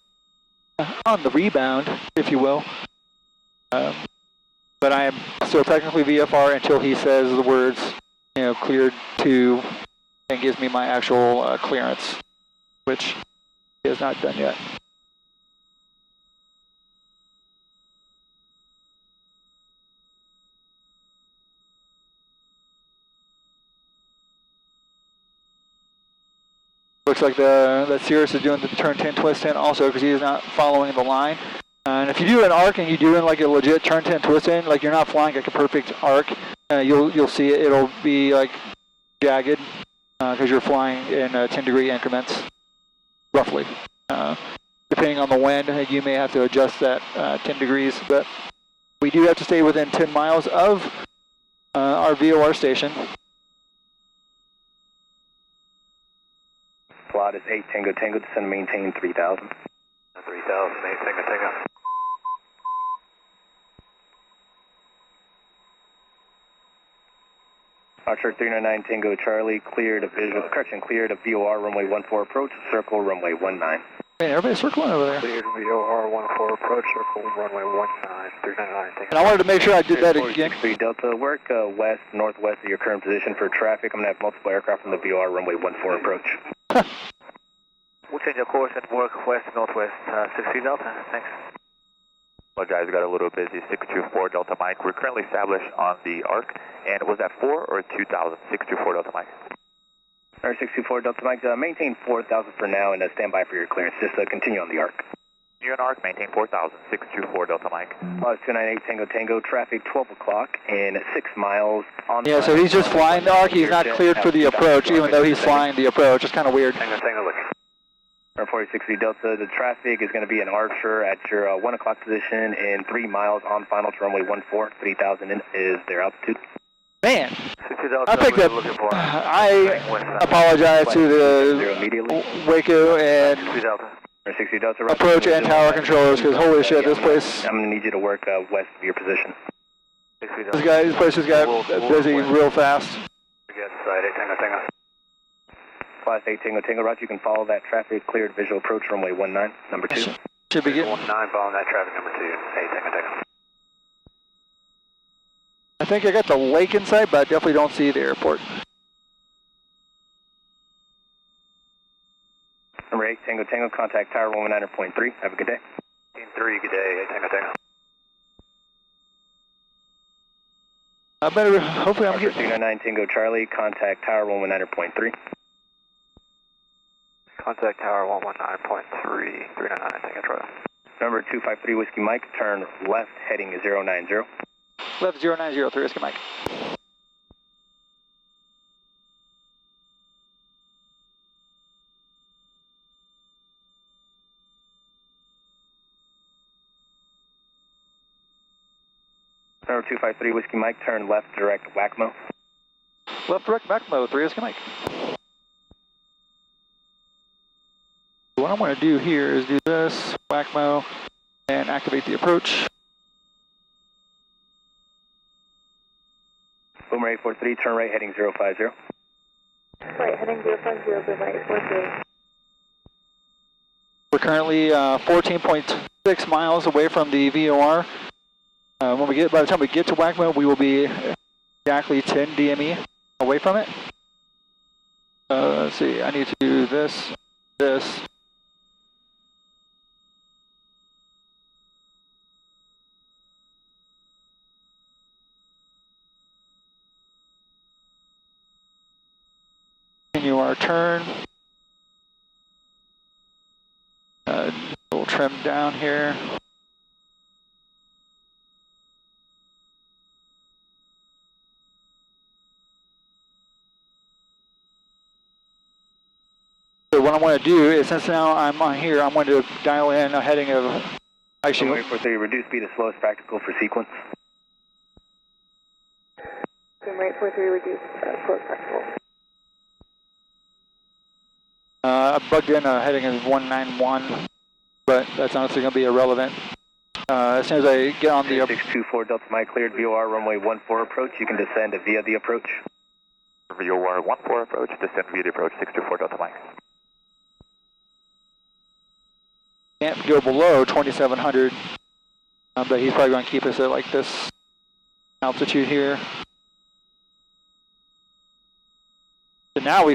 on the rebound, if you will. But I am still technically VFR until he says the words, you know, cleared to, and gives me my actual clearance, which he has not done yet. Looks like that Cirrus is doing the turn 10 twist in also because he is not following the line. And if you do an arc and you do like a legit turn 10 twist in, like you're not flying like a perfect arc, you'll see it. It'll be like jagged because you're flying in 10-degree increments, roughly. Depending on the wind, you may have to adjust that 10 degrees. But we do have to stay within 10 miles of our VOR station. Lotus 8 Tango Tango, descend and maintain 3,000. 3,000, 8 Tango Tango. Archer 399 Tango Charlie, cleared a visual, correction, cleared a VOR runway 14 approach, circle runway 19. Man, everybody's circling over there. Cleared VOR 14 approach, circle runway 19, 399 Tango. And I wanted to make sure I did that again. 3 Delta, work west, northwest of your current position for traffic. I'm going to have multiple aircraft from the VOR runway 14 approach. We'll change our course and work west-northwest, 63 Delta, thanks. Apologize, got a little busy, 624 Delta Mike. We're currently established on the ARC, and was that 4 or 2,000? 624 Delta Mike. Or 624 Delta Mike, maintain 4,000 for now and stand by for your clearance. Just continue on the ARC. You're on ARC, maintain 4,000, 624 Delta Mike. Lotus 298 Tango Tango, traffic 12 o'clock and 6 miles on the... Yeah, so he's just flying the ARC, he's not cleared for the approach, even though he's flying the approach. It's kind of weird. Tango Tango, look. 46 Delta, the traffic is going to be an Archer at your 1 o'clock position in 3 miles on final to runway 14, 3,000 is their altitude. Man, Delta, I picked up, I apologize to the Waco and 60 Delta, approach and tower controllers because holy shit, this place, I'm going to need you to work west of your position. this place just got busy real fast. Again, side 8 Tango Tango. Class 8 Tango Tango, Roger, you can follow that traffic, cleared visual approach, runway 19, number 2. Should be getting... 19, following that traffic, number 2, 8 Tango Tango. I think I got the lake in sight, but I definitely don't see the airport. Number 8 Tango Tango, contact tower 119.3, have a good day. 3, good day, 8 Tango Tango. I better, hopefully I'm getting... 399 Tango Charlie, contact tower 119.3. Contact tower 119.3, 399 Tango Charlie. Number 253 Whiskey Mike, turn left heading 090. Left 0903, Whiskey Mike. Number 253 Whiskey Mike, turn left direct Waco. Left direct Waco, 3 Whiskey Mike. What I'm going to do here is do this, Waco, and activate the approach. Boomer 843, turn right heading 050. Right, heading 050, Boomer 843. We're currently 14.6 miles away from the VOR. By the time we get to Waco, we will be exactly 10 DME away from it. Let's see, I need to do this. Continue our turn. We'll trim down here. So what I want to do is, since now I'm on here, I'm going to dial in a heading of actually. 843, reduce speed as slow as practical for sequence. Boomer 843, reduce slow as practical. I bugged in a heading of 191, but that's honestly going to be irrelevant. As soon as I get on the... 624 Delta Mike cleared VOR runway 14 approach, you can descend via the approach. VOR 14 approach, descend via the approach, 624 Delta Mike. Can't go below 2700, but he's probably going to keep us at like this altitude here. So now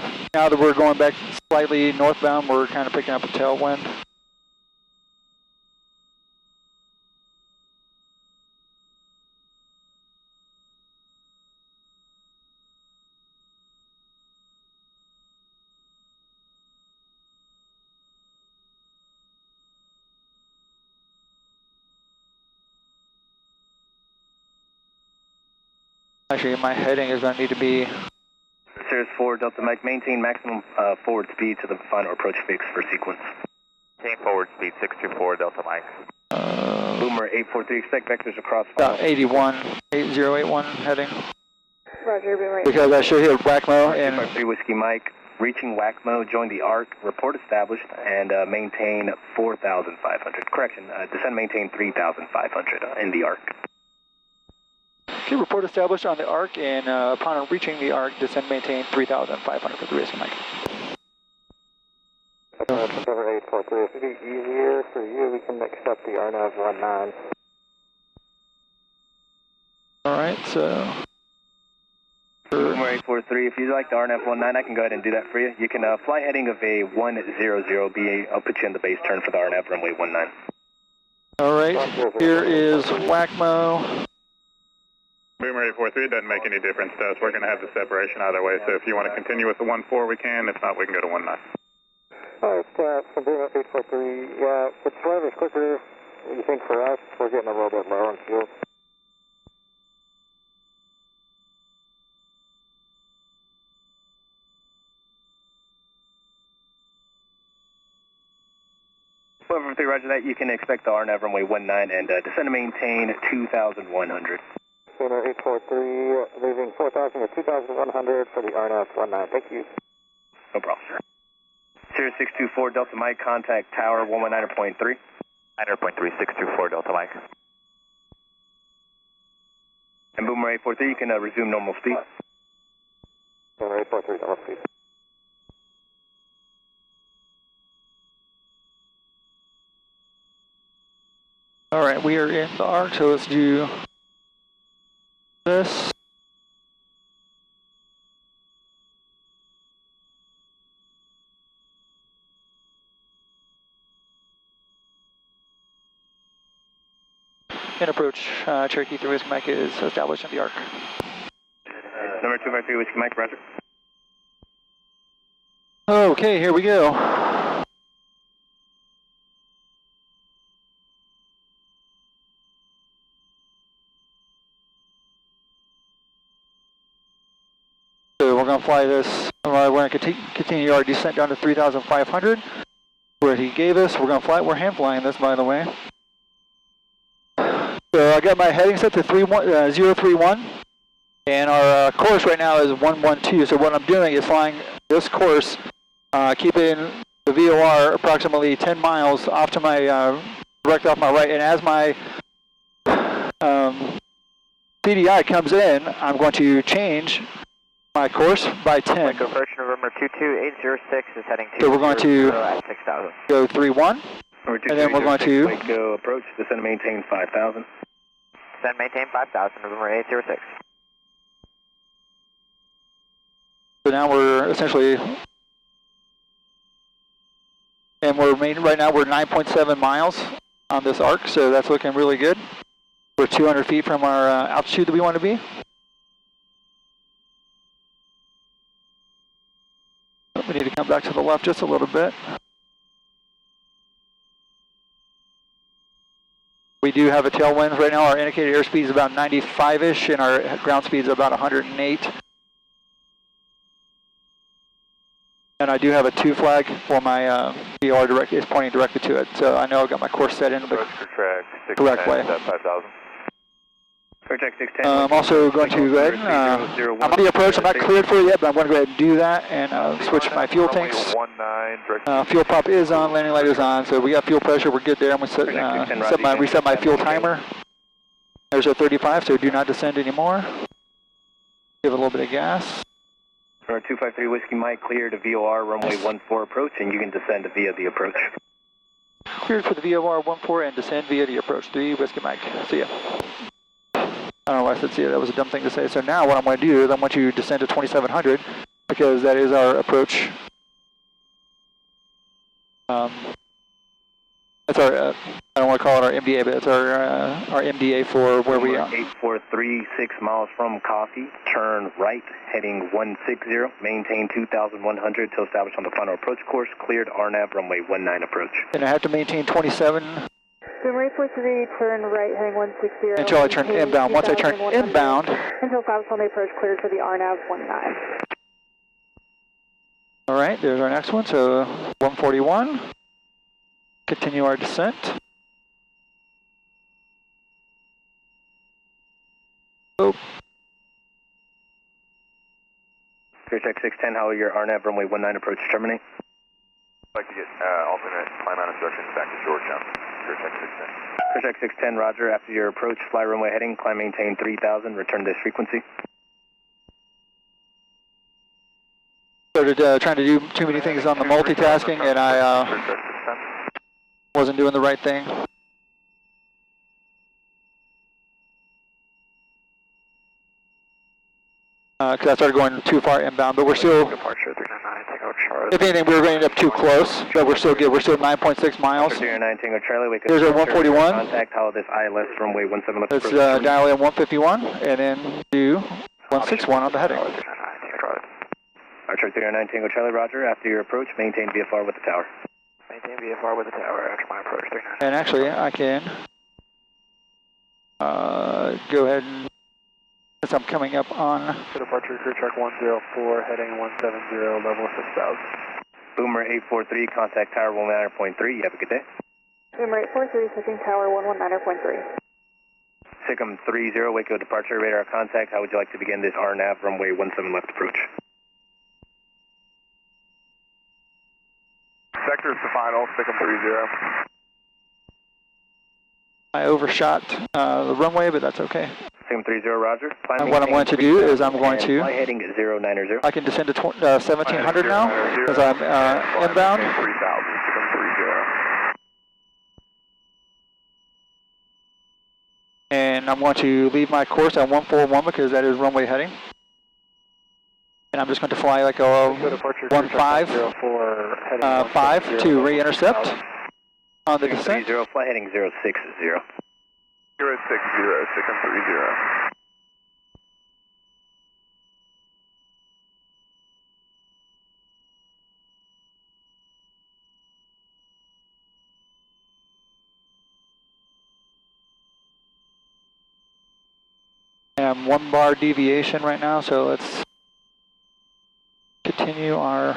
that we're going back slightly northbound, we're kind of picking up a tailwind. Actually, my heading is going to need to be... Cirrus 4 Delta Mike, maintain maximum forward speed to the final approach fix for sequence. Maintain forward speed, 624 Delta Mike. Boomer 843, expect vectors across... 8081 heading. Roger, Boomer. Because I should hit Waco and... 3 Whiskey Mike, reaching Waco, join the ARC, report established, and maintain 4,500. Correction, descend maintain 3,500 in the ARC. Okay, report established on the ARC, and upon reaching the ARC, descend maintain 3,500 for the Whiskey Mike. September 843, if it be easier for you, we can accept the RNAV 19. Alright, so... Boomer 843, if you'd like the RNAV 19, I can go ahead and do that for you. You can fly heading of a 100BA, I'll put you in the base turn for the RNAV runway 19. Alright, here is Waco. Boomer 843, it doesn't make any difference to us. We're going to have the separation either way, so if you want to continue with the 14, we can. If not, we can go to 19. Alright, from Boomer 843, yeah, it's whatever's quicker you think for us. We're getting a little bit low on fuel. Roger that, you can expect the RNAV runway 19 and descend to maintain 2,100. Boomer 843, leaving 4,000 to 2,100 for the RNAV 19. Thank you. No problem, sir. Sirius 624 Delta Mike, contact tower 119.3. 9.3, 624 Delta Mike. And Boomer 843, you can resume normal speed. Boomer 843, normal speed. Alright, we are in the ARC, so let's do this. And approach Cherokee 3 Whiskey Mike is established in the ARC. Number 253 Whiskey Mike, roger. Okay, here we go. So we're going to fly this, we're going to continue our descent down to 3,500, where he gave us. We're going to fly it, we're hand flying this, by the way. So I got my heading set to 031, and our course right now is 112. So what I'm doing is flying this course, keeping the VOR approximately 10 miles off to my, direct off my right, and as my CDI comes in, I'm going to change my course by 10. Waco approach November 22806 is heading to... So we're going to at 6,000. go 31, and then we're going to... Waco approach, descend maintain 5,000. Descend maintain 5,000, November 806. So now we're essentially... And right now we're 9.7 miles on this arc, so that's looking really good. We're 200 feet from our altitude that we want to be. We need to come back to the left just a little bit. We do have a tailwind right now. Our indicated airspeed is about 95-ish, and our ground speed is about 108. And I do have a 2 flag for my VOR is pointing directly to it, so I know I've got my course set in the correct way. 5,000. Project 610. I'm also going to go ahead and, I'm on the approach. I'm not cleared for it yet, but I'm going to go ahead and do that and switch my fuel tanks. Fuel pump is on, landing light is on, so we got fuel pressure. We're good there. I'm going to reset my fuel timer. There's a 35, so do not descend anymore. Give it a little bit of gas. 253 Whiskey Mike, clear to VOR runway 14 approach, and you can descend via the approach. Cleared for the VOR 14 and descend via the approach. 3 Whiskey Mike. See ya. I don't know why I said see ya. That was a dumb thing to say. So now what I'm going to do is I want you to descend to 2700 because that is our approach. That's our, I don't want to call it our MDA, but it's our MDA for where we are. 8436 miles from Coffee, turn right, heading 160, maintain 2100 till established on the final approach course, cleared RNAV runway 19 approach. And I have to maintain 27. Boomer 843, turn right, heading 160. Until I turn inbound. Once I turn inbound. Until established on the approach, cleared for the RNAV 19. All right, there's our next one, so 141. Continue our descent. Oh. Check 610, how will your RNAV runway 19 approach terminate? I'd like to get alternate climb out instructions back to Georgetown. Check 610. Check 610, roger. After your approach, fly runway heading, climb maintain 3000, return to this frequency. Started trying to do too many things on the multitasking, and I wasn't doing the right thing. Because I started going too far inbound, but we're still, if anything, we were going up too close, but we're still good. We're still 9.6 miles. There's our 141. Contact, how this ILS runway 17 left. Let's dial in 151, and then do 161 on the heading. Archer 309 Tango Charlie, roger. After your approach, maintain VFR with the tower. Maintain VFR with the tower after my approach. 309. And actually, I can go ahead and, since I'm coming up on... Departure crew track 104, heading 170, level 6000. Boomer 843, contact tower 119.3. You have a good day. Boomer 843, switching tower 119.3. SICM 30, Waco departure, radar contact. How would you like to begin this RNAV runway 17 left approach? Sector's the final, SICM 30. I overshot the runway, but that's okay. SICM 30, roger. And what I'm going to do is I'm going to... Fly heading 090. I can descend to 1700 now, because I'm inbound. 3000, SICM 30. And I'm going to leave my course at 141 because that is runway heading. And I'm just going to fly like a 5 to re-intercept on the descent. 30, fly heading 060. 060, SICM 30. I'm 1 bar deviation right now, so let's continue our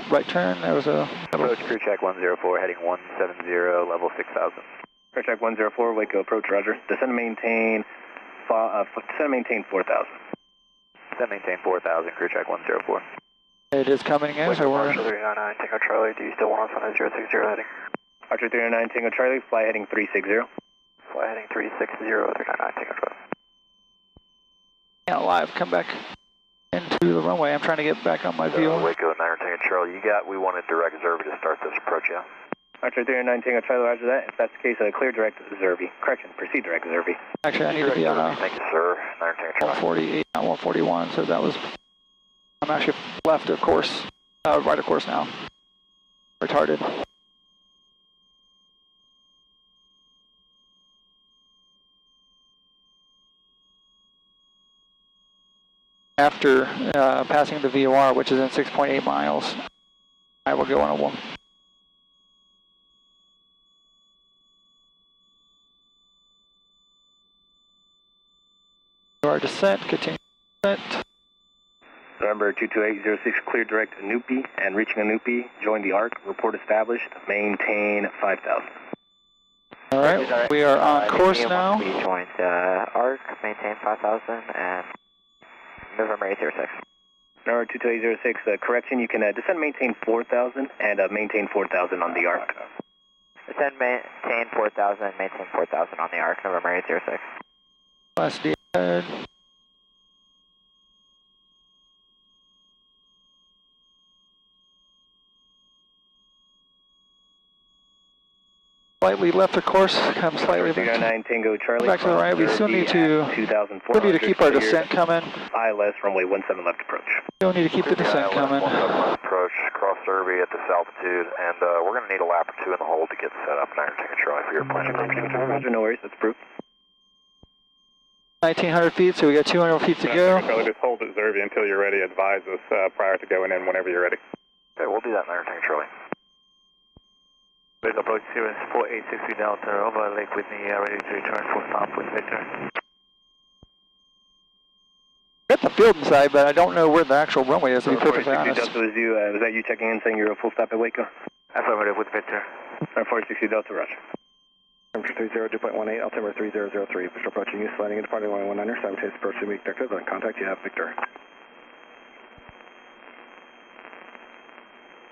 right turn. There was a... Approach crew check 104, heading 170, level 6000. Crew check 104, Waco approach, roger. Descend and maintain 4,000. Descend maintain 4,000, crew check 104. It is coming in, so we're... Archer 399, Tango Charlie, do you still want us on a 060 heading? Archer 399, Tango Charlie, fly heading 360. Fly heading 360, 399, Tango Charlie. Yeah, live, come back into the runway. I'm trying to get back on my view. Waco 9 Tango Charlie, we wanted direct Zerby to start this approach, yeah? Archer 309 Tango Charlie, roger that. If that's the case, clear direct Zerby. Correction, proceed direct Zerby. Actually, I need to be on a... Thank you, sir. 9 Tango Charlie. 148, not 141, so that was... I'm actually left of course, right of course now. Retarded. After passing the VOR, which is in 6.8 miles, I will go on a 1. Our descent, continue descent. November 22806, clear direct Anupi, and reaching Anupi, join the ARC, report established, maintain 5,000. All right, we are on course now. We joined ARC, maintain 5,000, and November 806. November 2206, correction, you can descend maintain 4,000 and maintain 4,000 on the ARC. Descend maintain 4,000, maintain 4,000 on the ARC, November 806. Last D ahead. Slightly left of course, come slightly back. Tango Charlie. Back to the right. We still need to keep our descent coming. ILS runway 17 left approach. Still need to keep the descent coming. 17 left approach, cross Derby at this altitude, and we're going to need a lap or two in the hole to get set up. Now you're taking Charlie for your plane. Roger, no worries, that's approved. 1,900 feet, so we got 200 feet to go. Probably just hold at Zerby until you're ready. Advise us prior to going in whenever you're ready. Okay, we'll do that. Now you're taking Charlie. Big approach here is 4860 Delta over Lake Whitney, ready to return full stop with Victor. Got the field inside, but I don't know where the actual runway is, to be perfectly honest. Delta was that you checking in saying you're a full stop at Waco? Affirmative with Victor. 460 Delta, roger. Temperature 30, 2.18, altimeter 3003. Visual approaching you, sliding into party line 19er, simultaneous approach to meet Victor. The contact you have, Victor.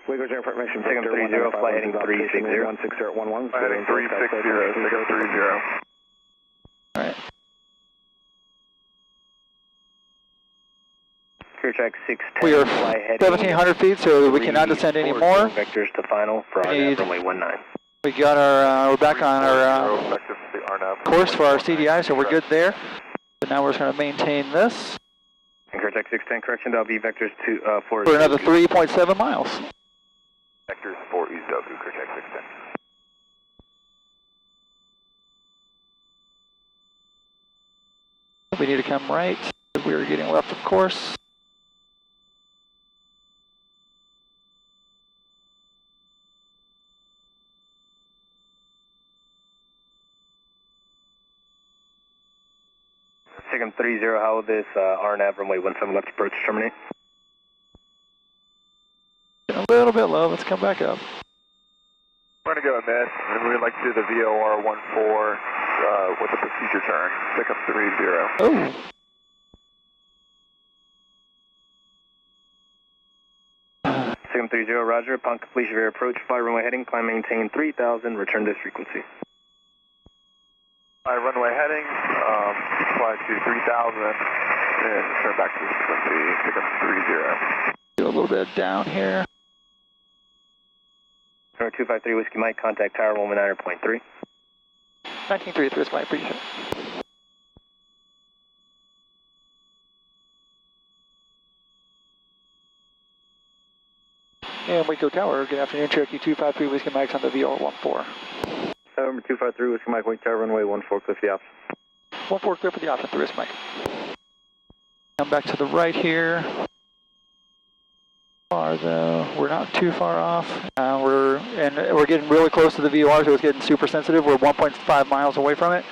Waco General Information, Victor 30, flight heading 360. 16011. Heading 360, Victor 30. Alright. Clear track 610. We are 1,700 feet, so we cannot descend anymore. Vectors to final for RNAV runway 19. We got our, we're back on our course for our CDI, so we're good there. So now we're just going to maintain this. And clear track 610, correction, that'll be vectors for another 3.7 miles. Vectors 4 East Delta, clear track 610. We need to come right. We are getting left of course. Second 30, how will this RNAV runway 17 left approach terminate? A little bit low, let's come back up. We're going to go at mid, and we'd like to do the VOR 14 with a procedure turn, 630. Oh! Second 30, roger. Upon completion of your approach, fly runway heading, climb maintain 3000, return this frequency. Runway heading, fly to 3000, and turn back to frequency 630. Do a little bit down here. 253 Whiskey Mike, contact tower 119.3. 1933 is my pretty sure. And Waco Tower, good afternoon, Cherokee 253 Whiskey Mike's on the VOR 14. November 253 Whiskey Mike, Waco Tower, runway 14, clear for the option. 14 clear for the option, 3 Whiskey Mike. Come back to the right here. Far though, we're not too far off. We're getting really close to the VOR, so it's getting super sensitive. We're 1.5 miles away from it.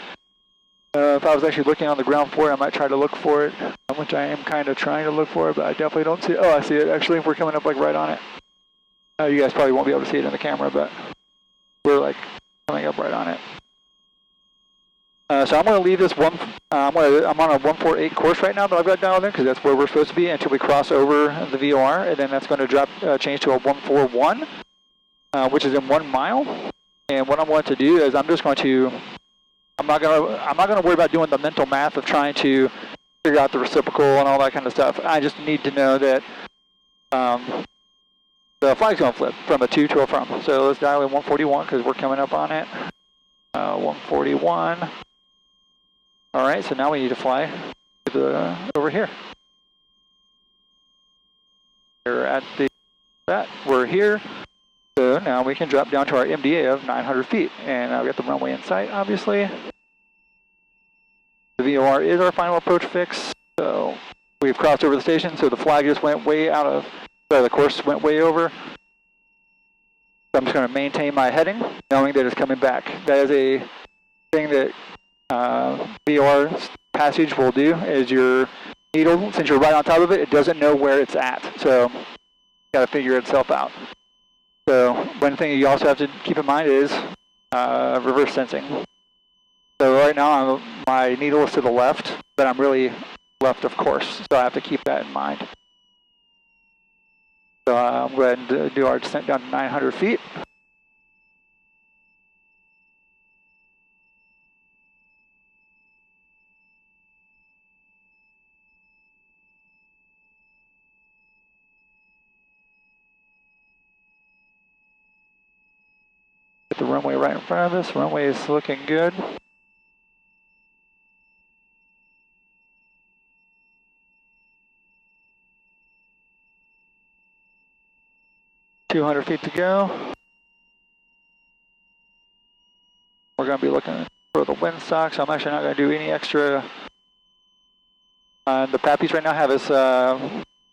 If I was actually looking on the ground for it, I might try to look for it, which I am kind of trying to look for it, but I definitely don't see it. Oh, I see it actually. We're coming up like right on it. You guys probably won't be able to see it in the camera, but we're like coming up right on it. So I'm going to leave this I'm on a 148 course right now that I've got dialed in because that's where we're supposed to be until we cross over the VOR, and then that's going to change to a 141, which is in 1 mile. And what I'm going to do is I'm not going to worry about doing the mental math of trying to figure out the reciprocal and all that kind of stuff. I just need to know that the flag's going to flip from a to a from. So let's dial in 141 because we're coming up on it. 141. All right, so now we need to fly to over here. We're at we're here. So now we can drop down to our MDA of 900 feet. And I've got the runway in sight, obviously. The VOR is our final approach fix. So we've crossed over the station, so the flag just went way out of, the course went way over. So I'm just going to maintain my heading, knowing that it's coming back. That is a thing that VOR passage will do, is your needle, since you're right on top of it, it doesn't know where it's at. So it's got to figure itself out. So one thing you also have to keep in mind is reverse sensing. So right now my needle is to the left, but I'm really left of course, so I have to keep that in mind. So I'm going to do our descent down to 900 feet. Get the runway right in front of us. Runway is looking good. $200 feet to go. We're going to be looking for the windsock, so I'm actually not going to do any extra. The Pappies right now have us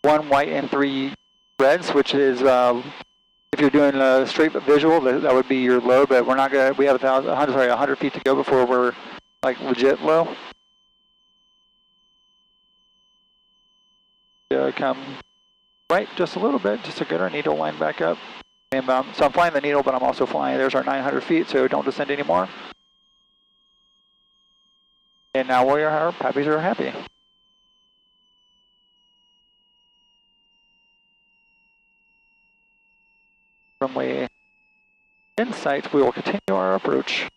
1 white and 3 reds, which is if you're doing a straight visual, that would be your low, but we're not going to, we have 100 feet to go before we're like legit low. Come right just a little bit, just to get our needle line back up. And so I'm flying the needle, but I'm also flying, there's our 900 feet, so don't descend anymore. And now our Pappies are happy. Runway in sight, we will continue our approach.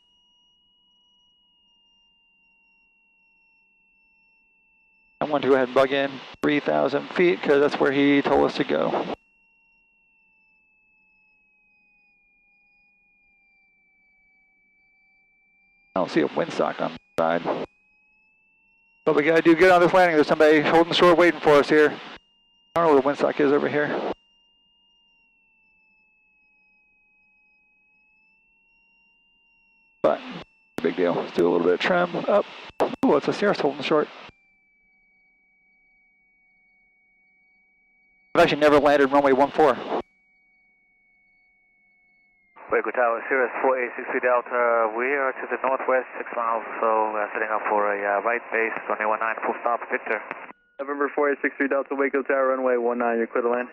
I'm going to go ahead and bug in 3,000 feet because that's where he told us to go. I don't see a windsock on the side. But we got to do good on this landing. There's somebody holding short waiting for us here. I don't know where the windsock is over here. But, big deal. Let's do a little bit of trim up. Oh, it's a Sierra's holding short. I've actually never landed runway 14. Waco Tower, Sirius 4863 Delta, we are to the northwest 6 miles or so, setting up for a right base, 219, full stop, Victor. November 4863 Delta, Waco Tower, runway 19, you're clear to land.